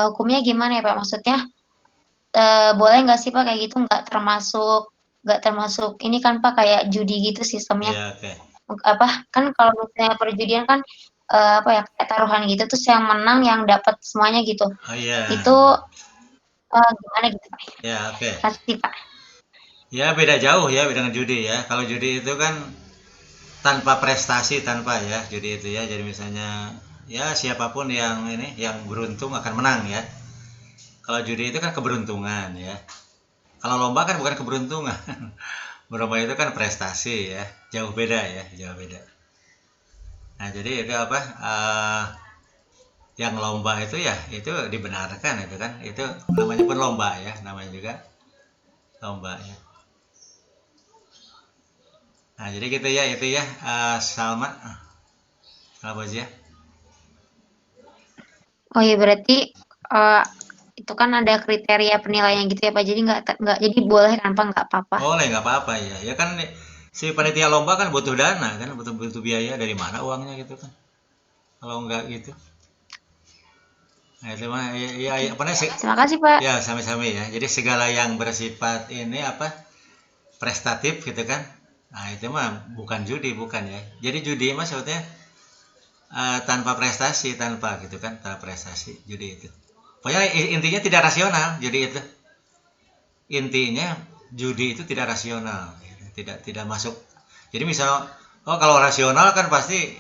hukumnya gimana ya Pak? Maksudnya boleh nggak sih Pak kayak gitu? Nggak termasuk ini kan Pak kayak judi gitu sistemnya. Iya, oke. Kan kalau misalnya perjudian kan kayak taruhan gitu terus yang menang yang dapat semuanya gitu. Oh iya. Itu gimana gitu Pak? Ya, oke. Pasti Pak. Ya beda jauh ya dengan judi ya. Kalau judi itu kan tanpa prestasi, tanpa ya judi itu ya. Jadi misalnya ya siapapun yang beruntung akan menang ya. Kalau judi itu kan keberuntungan ya. Kalau lomba kan bukan keberuntungan. Lomba itu kan prestasi ya. Jauh beda ya, jauh beda. Nah, jadi itu yang lomba itu ya itu dibenarkan itu kan. Itu namanya pun lomba ya, namanya juga lomba ya. Nah, jadi gitu ya, itu ya, Salma. Apa aja? Oh iya berarti itu kan ada kriteria penilaian gitu ya Pak. Jadi nggak jadi boleh kan Pak nggak apa-apa. Boleh, nggak apa-apa ya. Ya kan si panitia lomba kan butuh dana kan, butuh biaya, dari mana uangnya gitu kan. Kalau nggak gitu. Nah, itu mah ya apa namanya? Terima kasih Pak. Ya, sama-sama ya. Jadi segala yang bersifat ini prestatif gitu kan. Nah, itu mah bukan judi, bukan ya. Jadi judi mah sebetulnya tanpa prestasi, tanpa gitu kan, tanpa prestasi judi itu. Pokoknya intinya tidak rasional judi itu. Intinya judi itu tidak rasional, tidak masuk. Jadi misal, kalau rasional kan pasti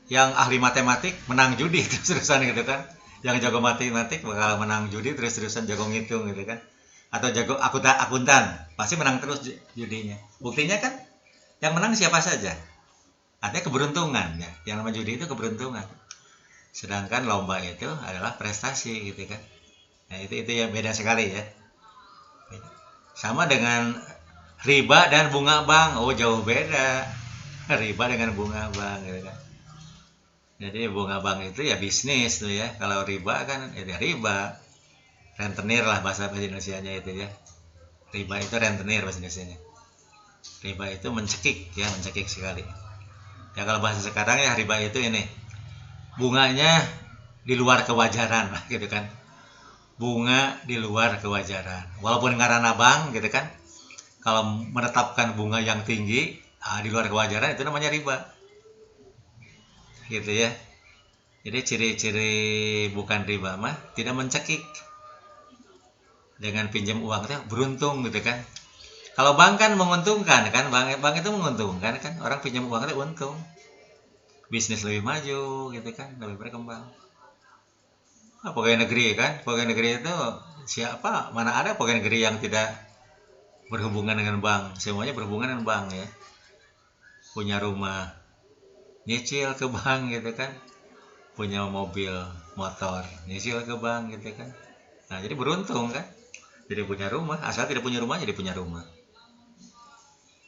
yang ahli matematik menang judi terus-terusan gitu kan. Yang jago matematik bakal menang judi terus-terusan, jago ngitung gitu kan. Atau jago akuntan pasti menang terus judinya. Buktinya kan yang menang siapa saja. Artinya keberuntungan ya. Yang namanya judi itu keberuntungan. Sedangkan lomba itu adalah prestasi gitu kan. Nah, itu ya beda sekali ya. Sama dengan riba dan bunga bank. Oh, jauh beda. Riba dengan bunga bank gitu kan. Jadi bunga bank itu ya bisnis tuh ya. Kalau riba kan ya riba. Rentenir lah bahasa Indonesianya itu ya. Riba itu rentenir bahasa Indonesianya. Riba itu mencekik ya, mencekik sekali. Ya kalau bahasa sekarang ya riba itu ini. Bunganya di luar kewajaran lah gitu kan. Bunga di luar kewajaran. Walaupun ngaranna bank gitu kan. Kalau menetapkan bunga yang tinggi di luar kewajaran itu namanya riba. Gitu ya. Jadi ciri-ciri bukan riba mah tidak mencekik. Dengan pinjam uang itu beruntung gitu kan. Kalau bank kan menguntungkan kan, bank itu menguntungkan kan, orang pinjam uang itu untung. Bisnis lebih maju gitu kan, lebih berkembang. Pegawai negeri kan, pegawai negeri itu siapa? Mana ada pegawai negeri yang tidak berhubungan dengan bank? Semuanya berhubungan dengan bank ya. Punya rumah, nyicil ke bank gitu kan. Punya mobil, motor, nyicil ke bank gitu kan. Nah, jadi beruntung kan. Jadi punya rumah, asal tidak punya rumah jadi punya rumah.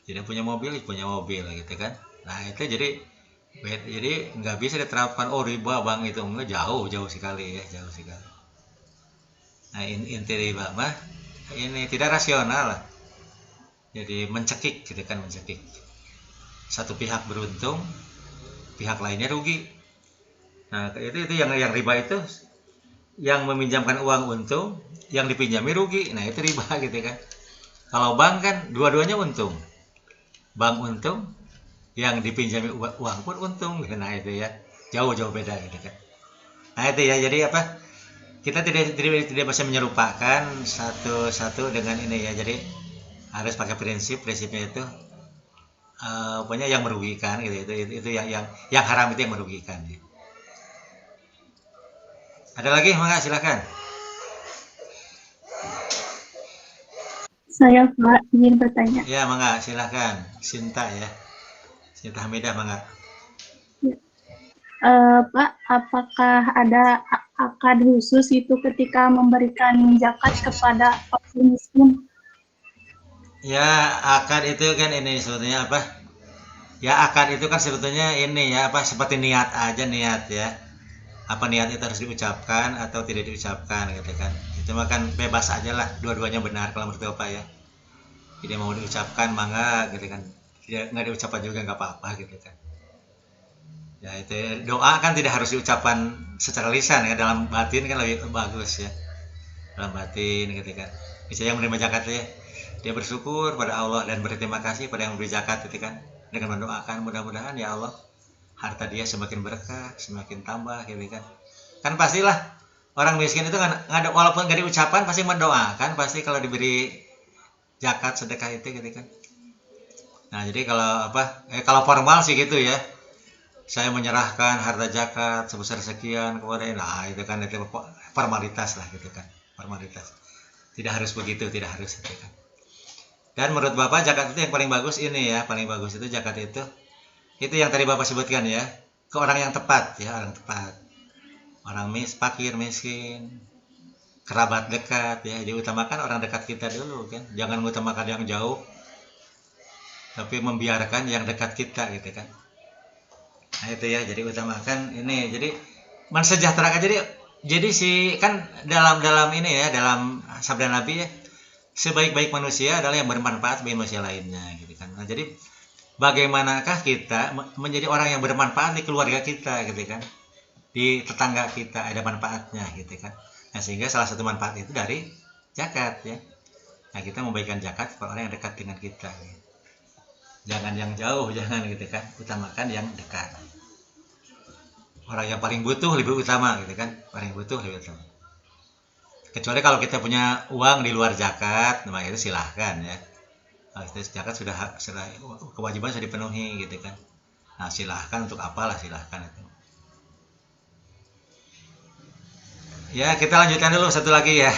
Tidak punya mobil gitu kan. Nah itu jadi nggak bisa diterapkan riba bang itu enggak, jauh sekali ya, jauh sekali. Nah inti riba mah ini tidak rasional lah. Jadi mencekik gitu kan, mencekik. Satu pihak beruntung, pihak lainnya rugi. Nah itu yang riba itu, yang meminjamkan uang untung, yang dipinjami rugi. Nah itu riba gitu kan. Kalau bank kan dua-duanya untung. Bank untung, yang dipinjami uang pun untung. Nah itu ya, jauh beda gitu kan. Nah itu ya, jadi apa? Kita tidak bisa menyerupakan satu dengan ini ya. Jadi harus pakai prinsipnya itu, pokoknya yang merugikan gitu. Itu yang haram itu yang merugikan. Ya. Ada lagi, mangga silakan. Saya Pak ingin bertanya. Ya mangga silakan, Sinta ya, Sinta Hamidah mangga. Pak, apakah ada akad khusus itu ketika memberikan zakat kepada fakir miskin? Ya akad itu kan ini sebetulnya apa? Ya akad itu kan sebetulnya ini ya apa, seperti niat aja, niat ya. Apa niat itu harus diucapkan atau tidak diucapkan gitu kan. Itu mah kan bebas aja lah, dua-duanya benar kalau menurut Bapak ya. Jadi mau diucapkan mangga gitu kan. Tidak, nggak diucapkan juga nggak apa-apa gitu kan. Ya itu doa kan tidak harus diucapkan secara lisan ya, dalam batin kan lebih bagus ya. Dalam batin gitu kan. Misalnya yang menerima zakat ya, dia bersyukur pada Allah dan berterima kasih pada yang memberi zakat gitu kan. Dengan mendoakan mudah-mudahan ya Allah harta dia semakin berkah, semakin tambah gitu kan. Kan pastilah orang miskin itu kan ada, walaupun gak diucapkan pasti mendoakan, pasti kalau diberi zakat sedekah itu gitu kan. Nah jadi kalau apa, kalau formal sih gitu ya, saya menyerahkan harta zakat sebesar sekian kepada, nah itu kan itu formalitas lah gitu kan, formalitas. Tidak harus begitu, tidak harus gitu kan. Dan menurut Bapak zakat itu yang paling bagus ini ya, paling bagus itu zakat itu yang tadi Bapak sebutkan ya, ke orang yang tepat ya, orang tepat, orang fakir miskin, kerabat dekat ya, diutamakan orang dekat kita dulu kan, jangan mengutamakan yang jauh tapi membiarkan yang dekat kita gitu kan. Nah itu ya, jadi utamakan ini, jadi mensejahterakan. Jadi si kan dalam ini ya, dalam sabda Nabi ya, sebaik-baik manusia adalah yang bermanfaat bagi manusia lainnya gitu kan. Nah jadi bagaimanakah kita menjadi orang yang bermanfaat di keluarga kita gitu kan, di tetangga kita ada manfaatnya gitu kan. Nah sehingga salah satu manfaat itu dari zakat ya. Nah kita membagikan zakat kepada orang yang dekat dengan kita gitu. Jangan yang jauh, jangan gitu kan, utamakan yang dekat. Orang yang paling butuh lebih utama gitu kan, paling butuh lebih utama. Kecuali kalau kita punya uang di luar zakat, nah itu silahkan ya. Nah, zakat sudah kewajiban sudah dipenuhi gitu kan. Nah silahkan, untuk apalah silahkan itu. Ya kita lanjutkan dulu satu lagi ya.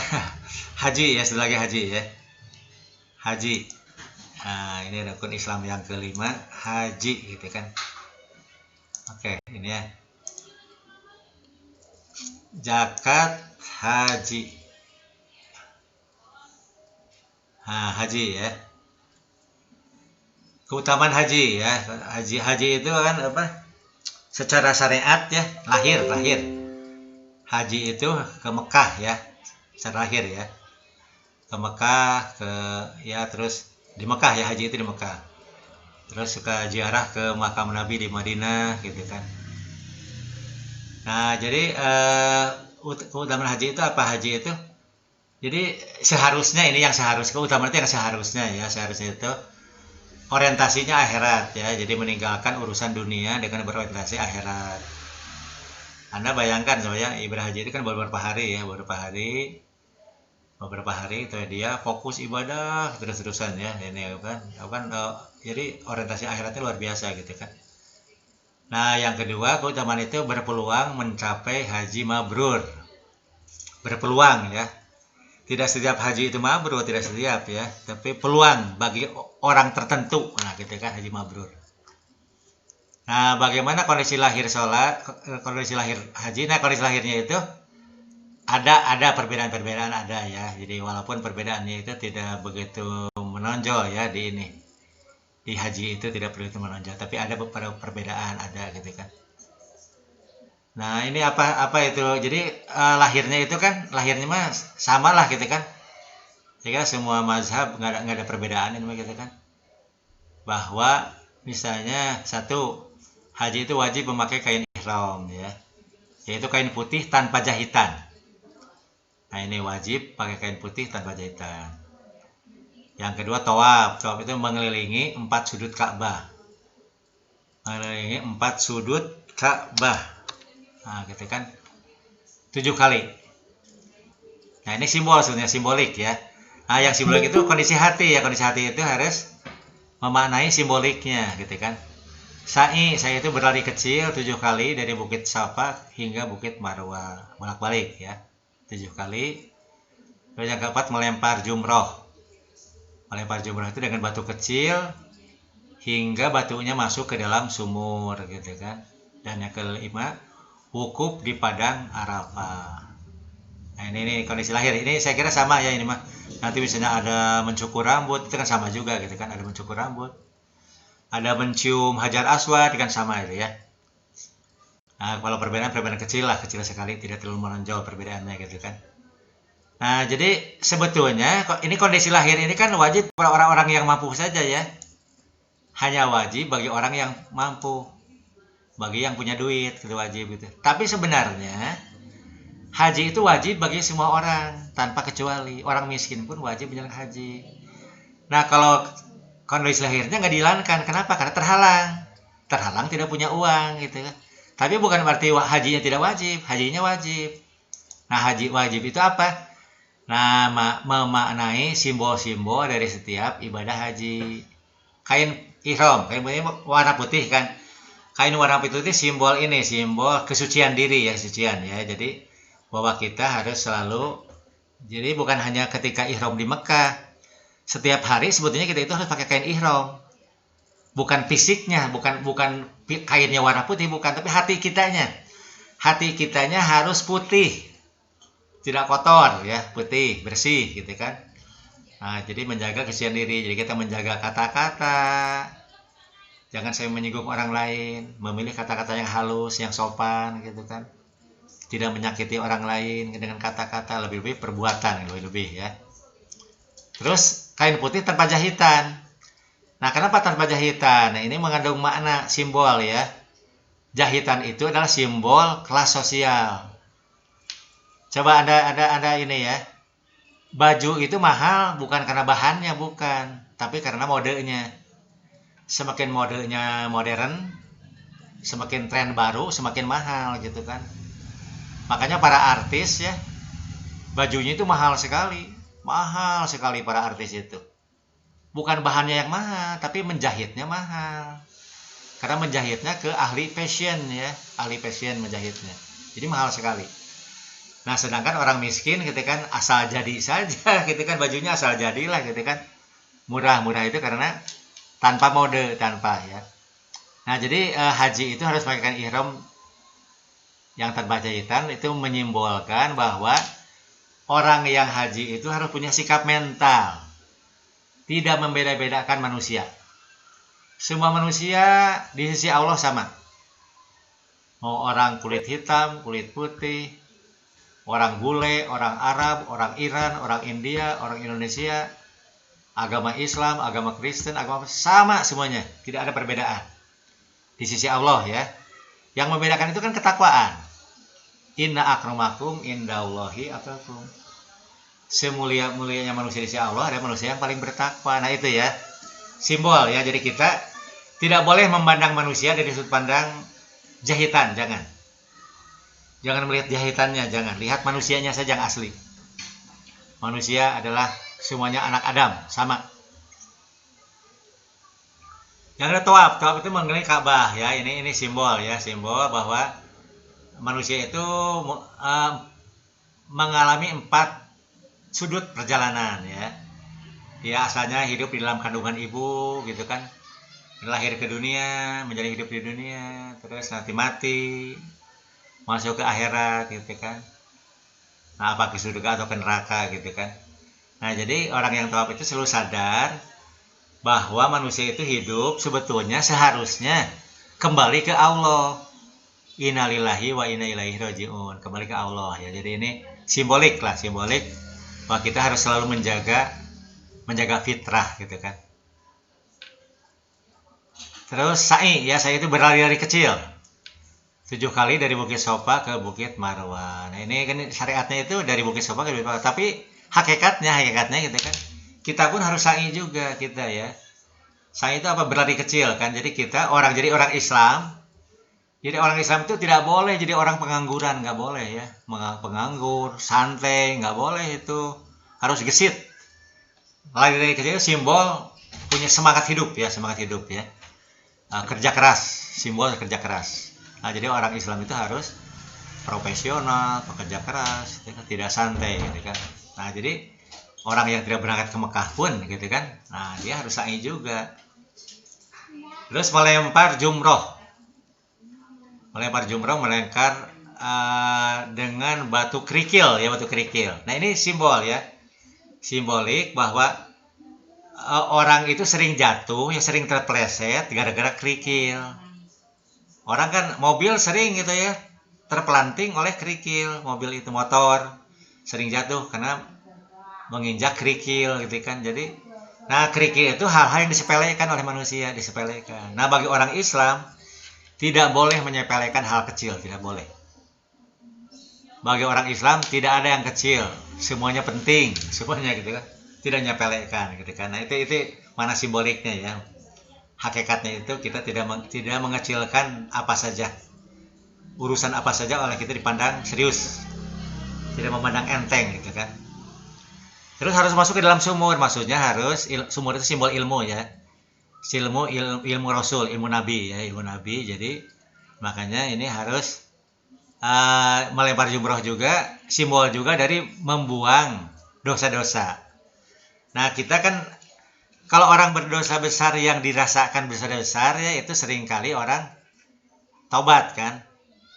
Haji ya, satu lagi haji ya. Haji. Nah ini rukun Islam yang kelima, haji gitu kan. Oke ini ya. Zakat haji. Nah haji ya. Keutamaan haji ya, haji itu kan apa, secara syariat ya, lahir haji itu ke Mekah ya, secara lahir ya, ke Mekah, terus di Mekah ya, haji itu di Mekah, terus suka ziarah ke makam Nabi di Madinah gitu kan. Nah jadi keutamaan haji itu apa? Haji itu jadi seharusnya, ini yang seharusnya, keutamaan itu yang seharusnya ya, seharusnya itu orientasinya akhirat ya, jadi meninggalkan urusan dunia dengan berorientasi akhirat. Anda bayangkan saya, ibadah haji itu kan beberapa hari ya, beberapa hari itu dia fokus ibadah terus-terusan ya, ini kan jadi orientasi akhiratnya luar biasa gitu kan. Nah yang kedua, keutamaan itu berpeluang mencapai haji mabrur, berpeluang ya. Tidak setiap haji itu mabrur, tidak setiap ya, tapi peluang bagi orang tertentu. Nah, gitu kan haji mabrur. Nah, bagaimana kondisi lahir kondisi lahir haji? Nah, kondisi lahirnya itu ada perbedaan-perbedaan ada ya. Jadi walaupun perbedaannya itu tidak begitu menonjol ya di Di haji itu tidak perlu itu menonjol, tapi ada beberapa perbedaan ada gitu kan. Nah ini apa itu? Jadi lahirnya itu kan lahirnya mah sama lah gitu kan. Jadi semua mazhab nggak ada perbedaan ini mah gitu kan. Bahwa misalnya satu, haji itu wajib memakai kain ihram ya, yaitu kain putih tanpa jahitan. Nah ini wajib pakai kain putih tanpa jahitan. Yang kedua tawaf itu mengelilingi 4 sudut Ka'bah. Mengelilingi 4 sudut Ka'bah. Nah gitu kan 7 kali. Nah ini simbol sebenarnya, simbolik ya. Nah yang simbolik itu kondisi hati ya, kondisi hati itu harus memaknai simboliknya gitu kan. Sa'i itu berlari kecil 7 kali dari Bukit Safa hingga Bukit Marwah, bolak-balik ya 7 kali. Terus yang keempat melempar jumroh. Melempar jumroh itu dengan batu kecil hingga batunya masuk ke dalam sumur gitu kan. Dan yang kelima wukuf di padang Arafah. Nah ini kondisi lahir, ini saya kira sama ya ini mah. Nanti misalnya ada mencukur rambut itu kan sama juga gitu kan, ada mencukur rambut, ada mencium hajar aswad kan sama itu ya. Nah kalau perbedaan kecil lah, kecil sekali, tidak terlalu menonjol perbedaannya gitu kan. Nah jadi sebetulnya ini kondisi lahir ini kan wajib para orang-orang yang mampu saja ya, hanya wajib bagi orang yang mampu, bagi yang punya duit itu wajib gitu. Tapi sebenarnya haji itu wajib bagi semua orang tanpa kecuali, orang miskin pun wajib menjalankan haji. Nah kalau kondisi lahirnya nggak dijalankan, kenapa? Karena terhalang tidak punya uang gitu kan. Tapi bukan berarti hajinya tidak wajib, hajinya wajib. Nah haji wajib itu apa? Nah memaknai simbol-simbol dari setiap ibadah haji. Kain ihram, kain warna putih kan. Kain warna putih itu simbol ini, simbol kesucian diri ya, kesucian ya. Jadi bahwa kita harus selalu, jadi bukan hanya ketika ihram di Mekah, setiap hari sebetulnya kita itu harus pakai kain ihram. Bukan fisiknya, bukan kainnya warna putih, bukan, tapi hati kitanya. Hati kitanya harus putih, tidak kotor ya, putih, bersih gitu kan. Nah, jadi menjaga kesucian diri. Jadi kita menjaga kata-kata. Jangan saya menyinggung orang lain, memilih kata-kata yang halus, yang sopan gitu kan. Tidak menyakiti orang lain dengan kata-kata, lebih-lebih perbuatan, lebih-lebih ya. Terus kain putih tanpa jahitan. Nah, kenapa tanpa jahitan? Nah, ini mengandung makna simbol ya. Jahitan itu adalah simbol kelas sosial. Coba ada ini ya. Baju itu mahal bukan karena bahannya, bukan, tapi karena modenya. Semakin modenya modern, semakin tren baru, semakin mahal gitu kan. Makanya para artis ya, bajunya itu mahal sekali para artis itu. Bukan bahannya yang mahal, tapi menjahitnya mahal. Karena menjahitnya ke ahli fashion ya, ahli fashion menjahitnya. Jadi mahal sekali. Nah, sedangkan orang miskin gitu kan asal jadi saja gitu kan, bajunya asal jadilah gitu kan. Murah-murah itu karena tanpa mode, tanpa ya. Nah, jadi haji itu harus pakaikan ihram yang tanpa jahitan, itu menyimbolkan bahwa orang yang haji itu harus punya sikap mental. Tidak membeda-bedakan manusia. Semua manusia di sisi Allah sama. Mau orang kulit hitam, kulit putih, orang bule, orang Arab, orang Iran, orang India, orang Indonesia, agama Islam, agama Kristen, agama sama semuanya. Tidak ada perbedaan. Di sisi Allah ya. Yang membedakan itu kan ketakwaan. Inna akramakum indallahi atqakum. Semulia-mulianya manusia di sisi Allah ada manusia yang paling bertakwa. Nah itu ya, simbol ya. Jadi kita tidak boleh memandang manusia dari sudut pandang jahitan, jangan melihat jahitannya, jangan lihat manusianya saja yang asli. Manusia adalah semuanya anak Adam, sama. Yang ada tawaf itu mengelilingi Ka'bah ya. Ini simbol ya, simbol bahwa manusia itu mengalami 4 sudut perjalanan ya. Dia asalnya hidup di dalam kandungan ibu gitu kan, lahir ke dunia, menjadi hidup di dunia, terus nanti mati, masuk ke akhirat gitu kan. Nah, apa ke surga atau ke neraka gitu kan. Nah, jadi orang yang tawaf itu selalu sadar bahwa manusia itu hidup sebetulnya seharusnya kembali ke Allah. Innalillahi wa inna ilaihi rajiun, kembali ke Allah ya. Jadi ini simbolik bahwa kita harus selalu menjaga fitrah gitu kan. Terus sa'i ya, sa'i itu berlari dari kecil 7 kali dari Bukit Sofa ke Bukit Marwah. Nah ini kan syariatnya itu dari Bukit Sofa ke Bukit Marwah, tapi hakikatnya gitu kan, kita pun harus sa'i juga kita ya. Sa'i itu apa? Berlari kecil kan. Jadi kita jadi orang Islam. Jadi orang Islam itu tidak boleh jadi orang pengangguran, nggak boleh ya. Penganggur, santai, nggak boleh itu. Harus gesit. Lari dari kecil simbol punya semangat hidup ya. Kerja keras, simbol kerja keras. Nah jadi orang Islam itu harus profesional, pekerja keras, ya, tidak santai gitu kan. Nah jadi orang yang tidak berangkat ke Mekah pun gitu kan, nah dia harus sa'i juga. Terus melempar jumroh dengan batu kerikil ya, batu kerikil. Nah ini simbol ya, simbolik bahwa orang itu sering jatuh ya, sering terpleset gara-gara kerikil. Orang kan mobil sering gitu ya, terpelanting oleh kerikil. Mobil itu motor sering jatuh karena menginjak kerikil gitu kan. Jadi nah kerikil itu hal-hal yang disepelekan oleh manusia, disepelekan. Nah bagi orang Islam tidak boleh menyepelekan hal kecil, tidak boleh. Bagi orang Islam tidak ada yang kecil, semuanya penting, semuanya gitu kan. Tidak menyepelekan gitu kan. Nah itu mana simboliknya ya. Hakikatnya itu kita tidak mengecilkan apa saja. Urusan apa saja oleh kita dipandang serius. Tidak memandang enteng gitu kan. Terus harus masuk ke dalam sumur, maksudnya harus sumur itu simbol ilmu ya. Ilmu Rasul, ilmu Nabi ya, ilmu Nabi. Jadi makanya ini harus melempar jumroh juga simbol juga dari membuang dosa-dosa. Nah kita kan kalau orang berdosa besar yang dirasakan berdosa besar ya, itu seringkali orang tobat kan.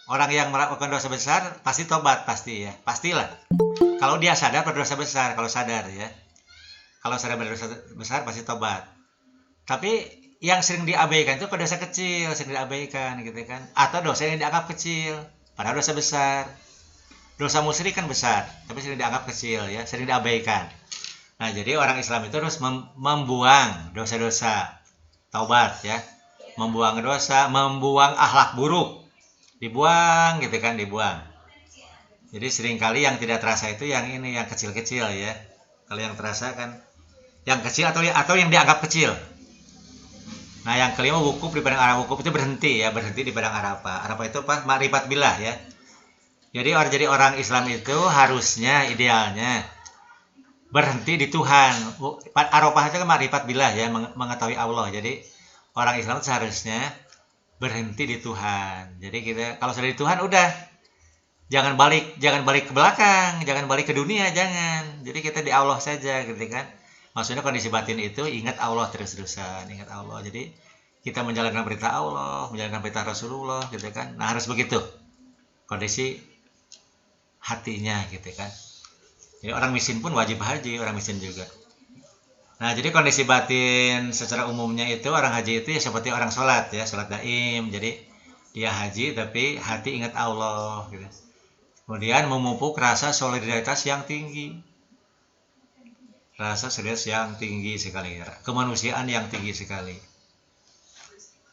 Orang yang melakukan dosa besar pasti tobat, pasti ya, pastilah. Kalau dia sadar berdosa besar, kalau sadar ya, kalau sadar berdosa besar pasti tobat. Tapi yang sering diabaikan itu dosa kecil, sering diabaikan gitu kan, atau dosa yang dianggap kecil, padahal dosa besar. Dosa musyrik kan besar, tapi sering dianggap kecil ya, sering diabaikan. Nah jadi orang Islam itu harus membuang dosa-dosa, taubat ya, membuang dosa, membuang akhlak buruk, dibuang gitu kan, dibuang. Jadi seringkali yang tidak terasa itu yang ini, yang kecil-kecil ya. Kalau yang terasa kan yang kecil atau yang dianggap kecil. Nah yang kelima, wukuf di padang Arafah. Wukuf itu berhenti ya, berhenti di padang Arafah. Arafah itu apa? Ma'rifat billah ya. Jadi orang Islam itu harusnya idealnya berhenti di Tuhan. Arafah itu kan ma'rifat billah ya, mengetahui Allah. Jadi orang Islam seharusnya berhenti di Tuhan. Jadi kita kalau sudah di Tuhan udah, jangan balik ke belakang, jangan balik ke dunia, jangan. Jadi kita di Allah saja gitu kan. Maksudnya kondisi batin itu ingat Allah terus-terusan, ingat Allah. Jadi kita menjalankan perintah Allah, menjalankan perintah Rasulullah gitu kan. Nah harus begitu kondisi hatinya gitu kan. Jadi orang miskin pun wajib haji, orang miskin juga. Nah jadi kondisi batin secara umumnya itu orang haji itu ya seperti orang sholat ya, sholat daim. Jadi dia haji tapi hati ingat Allah gitu. Kemudian memupuk rasa solidaritas yang tinggi. Rasa solidaritas yang tinggi sekali, kemanusiaan yang tinggi sekali.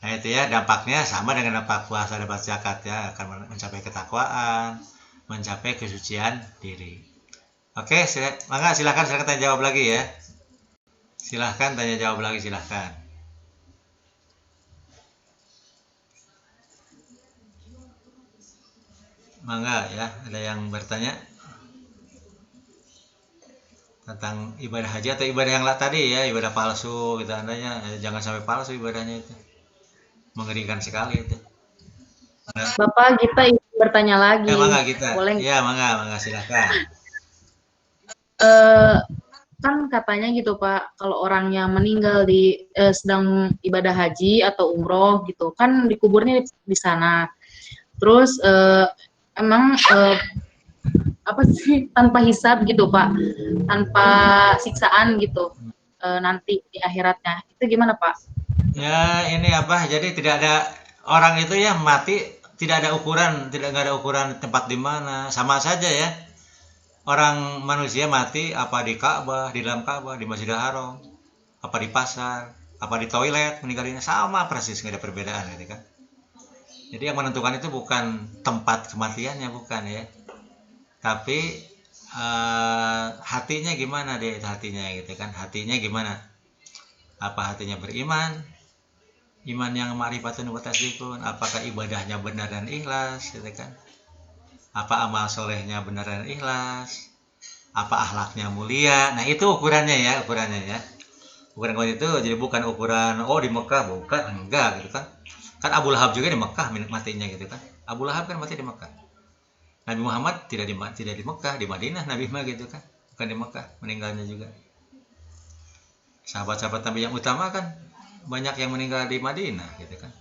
Nah itu ya dampaknya sama dengan dampak puasa dan zakat ya, akan mencapai ketakwaan, mencapai kesucian diri. Oke, silakan tanya jawab lagi ya. Silahkan tanya jawab lagi, silahkan. Mangga ya, ada yang bertanya tentang ibadah haji atau ibadah yang tadi ya, ibadah palsu gitu, andanya jangan sampai palsu ibadahnya itu, mengerikan sekali itu. Bapak kita ingin bertanya lagi. Ya mangga kita. Boleh? Ya mangga silahkan. Kan katanya gitu Pak, kalau orang yang meninggal di sedang ibadah haji atau umroh gitu, kan dikuburnya di sana. Terus emang apa sih tanpa hisab gitu Pak, tanpa siksaan gitu. nanti di akhiratnya. Itu gimana, Pak? Ya, ini apa? Jadi tidak ada orang itu ya mati tidak ada ukuran, nggak ada ukuran tempat di mana. Sama saja ya. Orang manusia mati apa di Ka'bah, di dalam Ka'bah, di Masjidil Haram, apa di pasar, apa di toilet, meninggalnya sama persis, nggak ada perbedaan gitu kan. Jadi yang menentukan itu bukan tempat kematiannya, bukan ya. Tapi hatinya gimana dia, hatinya gitu kan. Hatinya gimana? Apa hatinya beriman? Iman yang ma'rifatun wa tasdiqun, apakah ibadahnya benar dan ikhlas gitu kan? Apa amal solehnya benar dan ikhlas? Apa akhlaknya mulia? Nah, itu ukurannya ya. Ukuran itu jadi bukan ukuran oh di Mekah, bukan, enggak gitu kan. Kan Abu Lahab juga di Mekah matinya gitu kan. Abu Lahab kan mati di Mekah. Nabi Muhammad tidak di Mekah, di Madinah Nabi mah gitu kan. Bukan di Mekah meninggalnya juga. Sahabat-sahabat Nabi yang utama kan banyak yang meninggal di Madinah gitu kan.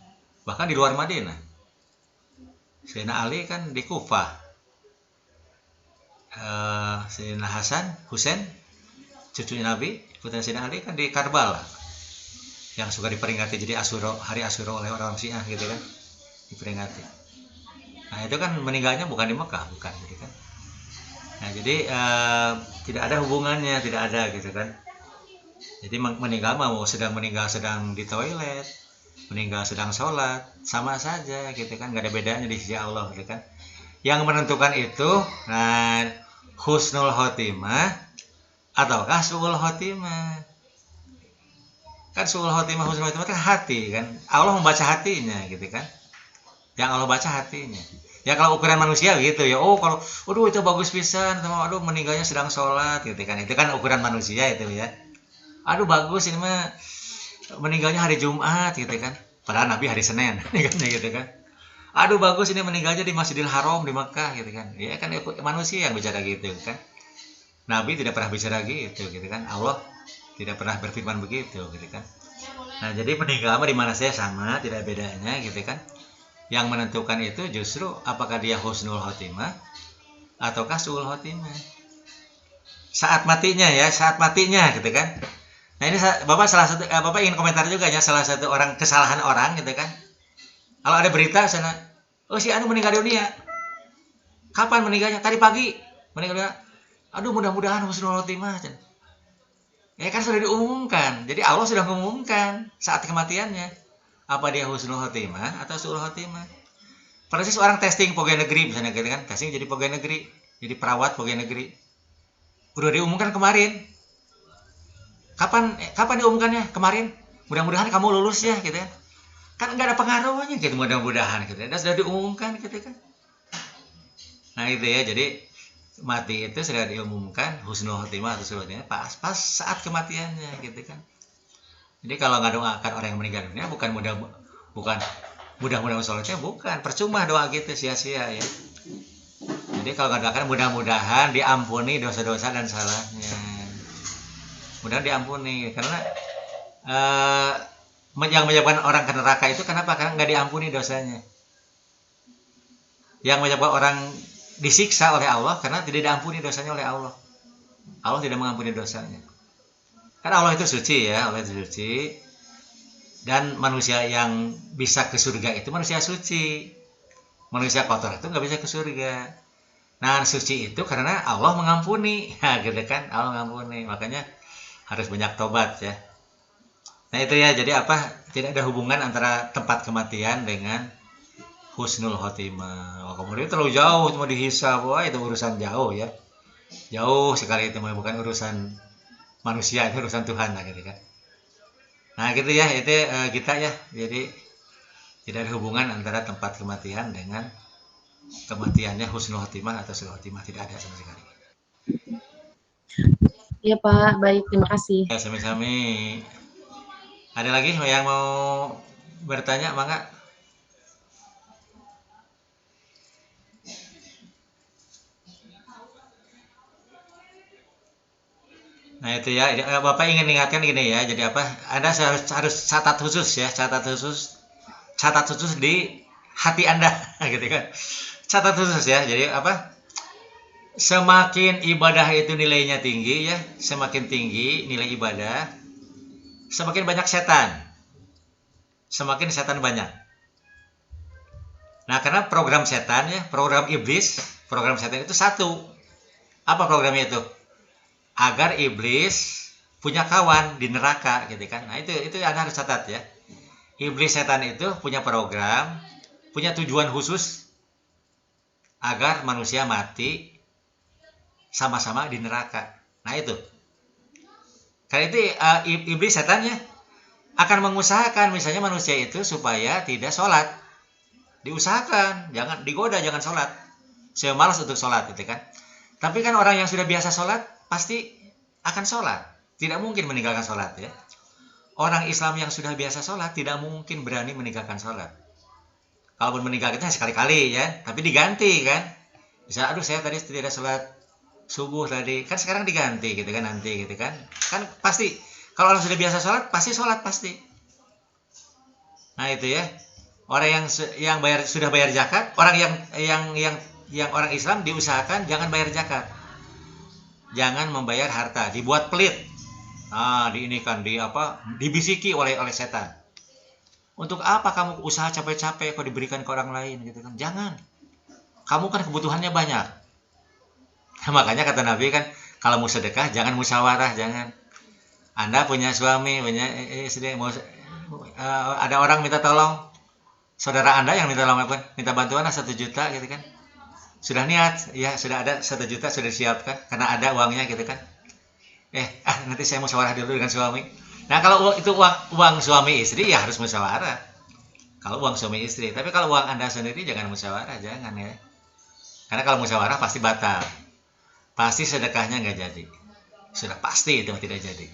Bahkan di luar Madinah. Sayyidina Ali kan di Kufah. Sayyidina Hasan, Husain, cucunya Nabi, putra Sayyidina Ali kan di Karbala. Yang suka diperingati jadi hari Asyura oleh orang Syiah gitu kan. Diperingati. Nah, itu kan meninggalnya bukan di Mekah, bukan gitu kan. Nah, jadi tidak ada hubungannya, tidak ada gitu kan. Jadi meninggal mau sedang di toilet, meninggal sedang sholat, sama saja gitu kan, nggak ada bedanya di sisi Allah gitu kan. Yang menentukan itu husnul khotimah ataukah su'ul khotimah. Kan su'ul khotimah, husnul khotimah kan hati kan. Allah membaca hatinya gitu kan. Yang Allah baca hatinya. Ya kalau ukuran manusia gitu ya, oh kalau aduh itu bagus pisan, aduh meninggalnya sedang sholat gitu kan. Itu kan ukuran manusia itu ya. Aduh bagus ini mah meninggalnya hari Jumat gitu kan. Padahal Nabi hari Senin gitu kan. Aduh bagus ini meninggalnya di Masjidil Haram di Mekah gitu kan. Ya kan manusia yang bicara gitu kan. Nabi tidak pernah bicara gitu kan. Allah tidak pernah berfirman begitu gitu kan. Nah, jadi meninggal di mana saya sama, tidak bedanya gitu kan. Yang menentukan itu justru apakah dia husnul khotimah ataukah su'ul khotimah. Saat matinya gitu kan. Nah, ini Bapak Bapak ingin komentar juga ya salah satu kesalahan orang gitu kan. Kalau ada berita sana, oh si anu meninggal dunia. Kapan meninggalnya? Tadi pagi meninggal dunia. Aduh mudah-mudahan husnul khotimah. Ya kan sudah diumumkan. Jadi Allah sudah mengumumkan saat kematiannya. Apa dia husnul khotimah atau su'ul khotimah? Persis orang testing pegawai negeri misalnya gitu kan. Testing jadi pegawai negeri, jadi perawat pegawai negeri. Udah diumumkan kemarin. Kapan diumumkannya? Kemarin. Mudah-mudahan kamu lulus ya gitu kan. Kan enggak ada pengaruhnya gitu mudah-mudahan gitu. Dan sudah diumumkan gitu kan. Nah, itu ya. Jadi mati itu sudah diumumkan husnul khotimah atau su'ul khotimah pas saat kematiannya gitu kan. Jadi kalau nggak doakan orang yang meninggal dunia bukan mudah-mudahan sholatnya bukan percuma doa gitu sia-sia ya. Jadi kalau nggak doakan mudah-mudahan diampuni dosa-dosa dan salahnya. Mudah diampuni karena yang menyebabkan orang ke neraka itu kenapa? Karena nggak diampuni dosanya. Yang menyebabkan orang disiksa oleh Allah karena tidak diampuni dosanya oleh Allah. Allah tidak mengampuni dosanya. Karena Allah itu suci ya, Allah itu suci. Dan manusia yang bisa ke surga itu manusia suci. Manusia kotor itu nggak bisa ke surga. Nah, suci itu karena Allah mengampuni. Ya, gitu kan, Allah mengampuni. Makanya harus banyak tobat ya. Nah, itu ya, jadi tidak ada hubungan antara tempat kematian dengan husnul khotimah. Kemudian terlalu jauh, cuma dihisab. Wah, itu urusan jauh ya. Jauh sekali itu, bukan urusan manusia, itu urusan Tuhan lah gitu kan. Nah gitu ya, itu kita ya. Jadi tidak ada hubungan antara tempat kematian dengan kematiannya husnul khotimah atau su'ul khotimah, tidak ada sama sekali. Iya Pak, baik, terima kasih. Ya, sami-sami. Ada lagi yang mau bertanya, mangga? Nah itu ya, Bapak ingin ingatkan gini ya, jadi Anda harus catat khusus di hati Anda, gitu kan? Catat khusus ya, jadi semakin ibadah itu nilainya tinggi ya, semakin tinggi nilai ibadah, semakin banyak setan. Semakin setan banyak. Nah, karena program setan ya, program iblis, program setan itu satu. Apa programnya itu? Agar iblis punya kawan di neraka gitu kan. Nah, itu Anda harus catat ya. Iblis setan itu punya program, punya tujuan khusus agar manusia mati sama-sama di neraka. Nah, itu. Karena itu iblis setannya akan mengusahakan misalnya manusia itu supaya tidak sholat. Diusahakan, jangan digoda, jangan sholat. Saya malas untuk sholat gitu kan. Tapi kan orang yang sudah biasa sholat pasti akan sholat. Tidak mungkin meninggalkan sholat ya. Orang Islam yang sudah biasa sholat tidak mungkin berani meninggalkan sholat. Kalaupun meninggalkannya sekali-kali ya, tapi diganti kan. Bisa, aduh saya tadi tidak sholat subuh tadi, kan sekarang diganti gitu kan nanti gitu kan. Kan pasti kalau orang sudah biasa sholat pasti. Nah itu ya. Orang yang sudah bayar zakat, orang yang orang Islam diusahakan jangan bayar zakat. Jangan membayar harta, dibuat pelit. Nah, dibisiki oleh setan. Untuk apa kamu usaha capek-capek kok diberikan ke orang lain gitu kan? Jangan. Kamu kan kebutuhannya banyak. Nah, makanya kata Nabi kan, kalau mau sedekah jangan musyawarah, jangan. Anda punya suami, punya istri, ada orang minta tolong, saudara Anda yang minta bantuan 1 juta gitu kan. Sudah niat, ya sudah ada 1 juta sudah disiapkan karena ada uangnya gitu kan. Nanti saya musyawarah dulu dengan suami. Nah, kalau itu uang suami istri ya harus musyawarah. Kalau uang suami istri, tapi kalau uang Anda sendiri jangan musyawarah, jangan ya. Karena kalau musyawarah pasti batal. Pasti sedekahnya nggak jadi. Sudah pasti itu tidak jadi.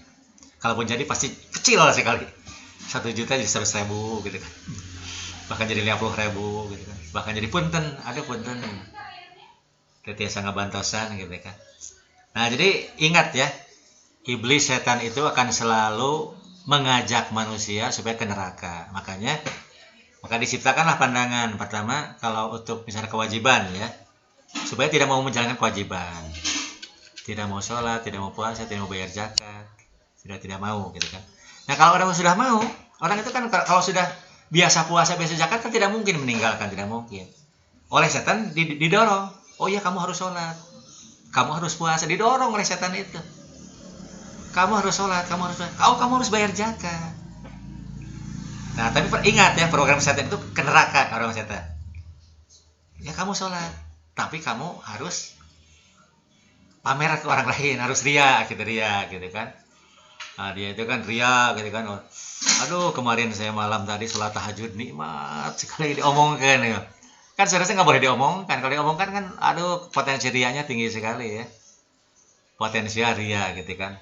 Kalaupun jadi pasti kecil sekali. 1 juta jadi 100.000 gitu kan. Bahkan jadi 50.000 gitu kan. Bahkan jadi punten, ada punten. Tetiasa ngabantosan gitu kan. Nah, jadi ingat ya. Iblis setan itu akan selalu mengajak manusia supaya ke neraka. Maka diciptakanlah pandangan. Pertama, kalau untuk misalnya kewajiban ya, supaya tidak mau menjalankan kewajiban. Tidak mau sholat, tidak mau puasa, tidak mau bayar zakat. Tidak mau gitu kan. Nah, kalau orang sudah mau, orang itu kan kalau sudah biasa puasa, biasa zakat kan tidak mungkin meninggalkan, tidak mungkin. Oleh setan didorong. Oh iya, kamu harus sholat. Kamu harus puasa, didorong oleh setan itu. Kamu harus sholat, kamu harus bayar zakat. Nah, tapi ingat ya, program setan itu ke neraka orang setan. Ya kamu sholat, tapi kamu harus pamer ke orang lain, harus ria gitu kan. Nah, dia itu kan ria gitu kan. Aduh, kemarin saya malam tadi sholat tahajud nikmat sekali, diomongkan ya. Kan seharusnya nggak boleh diomongkan. Kalau diomongkan kan, aduh, potensi rianya tinggi sekali ya. Potensi ria gitu kan.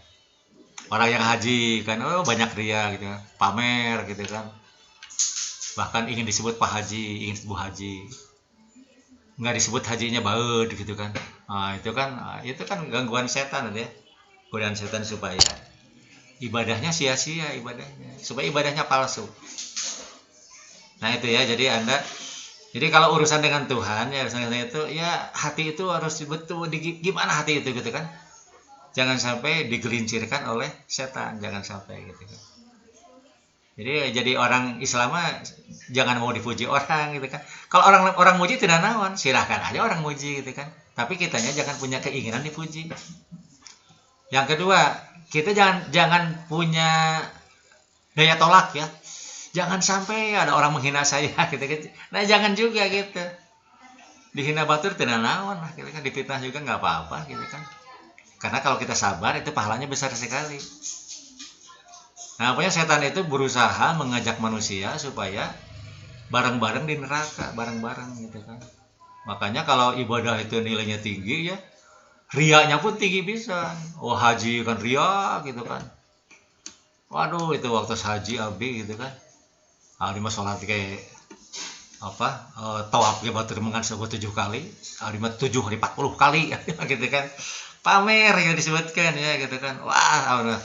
Orang yang haji kan, banyak ria gitu kan, pamer gitu kan. Bahkan ingin disebut Pak Haji, ingin disebut haji. Nggak disebut hajinya baud gitu kan. Nah, itu kan gangguan setan ya. Godaan setan supaya ibadahnya sia-sia, supaya ibadahnya palsu. Nah, itu ya, jadi kalau urusan dengan Tuhan ya, urusan itu ya, hati itu harus betul gimana hati itu gitu kan. Jangan sampai digelincirkan oleh setan, jangan sampai gitu kan. Jadi orang Islam jangan mau dipuji orang gitu kan. Kalau orang muji tidak naon, silahkan aja orang muji gitu kan. Tapi kitanya jangan punya keinginan dipuji. Yang kedua, kita jangan punya daya tolak ya. Jangan sampai ada orang menghina saya gitu kan. Nah, jangan juga gitu. Dihina batur tidak naon lah gitu kan, difitnah juga nggak apa-apa gitu kan. Karena kalau kita sabar itu pahalanya besar sekali. Nah, pokoknya setan itu berusaha mengajak manusia supaya bareng-bareng di neraka, bareng-bareng gitu kan. Makanya kalau ibadah itu nilainya tinggi ya, riaknya pun tinggi bisa. Oh, haji kan ria gitu kan. Waduh, itu waktu haji abi gitu kan. Hari mah sholat kayak tawaf ke batur mengan 7 kali, hari mah 7 hari 40 kali gitu kan. Pamer yang disebutkan ya gitu kan. Wah,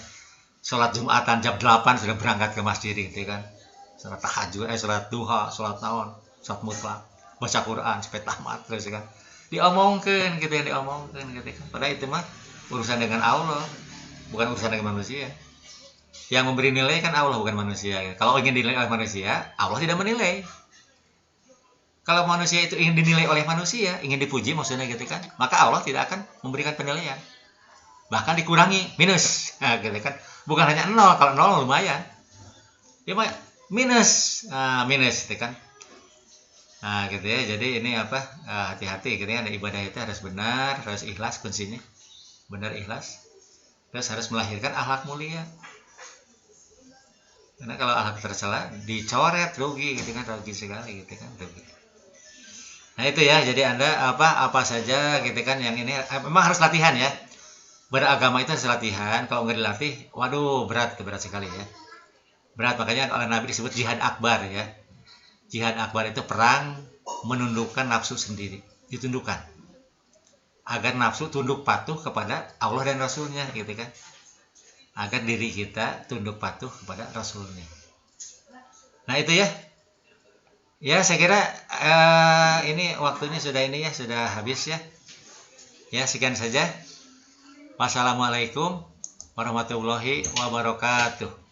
sholat Jumatan jam 8 sudah berangkat ke masjid gitu kan. Sholat tahajud, sholat duha, sholat naon, sholat mutlak, baca Quran sampai tamat terus kan. Diomongkan gitu kan. Padahal itu mah urusan dengan Allah, bukan urusan dengan manusia. Yang memberi nilai kan Allah, bukan manusia. Kalau ingin dinilai oleh manusia, Allah tidak menilai. Kalau manusia itu ingin dinilai oleh manusia, ingin dipuji maksudnya gitu kan, maka Allah tidak akan memberikan penilaian. Bahkan dikurangi, minus. Nah, gitu kan. Bukan hanya 0, kalau 0 lumayan. Ya, minus. Nah, minus gitu kan. Nah, gitu ya. Jadi ini apa? Hati-hati gitu ya. Ibadah itu harus benar, harus ikhlas kuncinya. Benar ikhlas. Terus harus melahirkan akhlak mulia. Karena kalau akhlak tercela dicoret, rugi gitu kan, rugi sekali gitu kan, rugi. Nah itu ya, jadi Anda apa saja gitu kan yang ini memang harus latihan ya. Beragama itu harus latihan, kalau nggak dilatih, waduh berat sekali ya. Berat, makanya kalau Nabi disebut jihad akbar ya. Jihad akbar itu perang menundukkan nafsu sendiri, ditundukkan. Agar nafsu tunduk patuh kepada Allah dan Rasulnya gitu kan. Agar diri kita tunduk patuh kepada Rasulnya. Nah itu ya. Ya, saya kira ini waktunya sudah habis ya. Ya, sekian saja. Wassalamualaikum warahmatullahi wabarakatuh.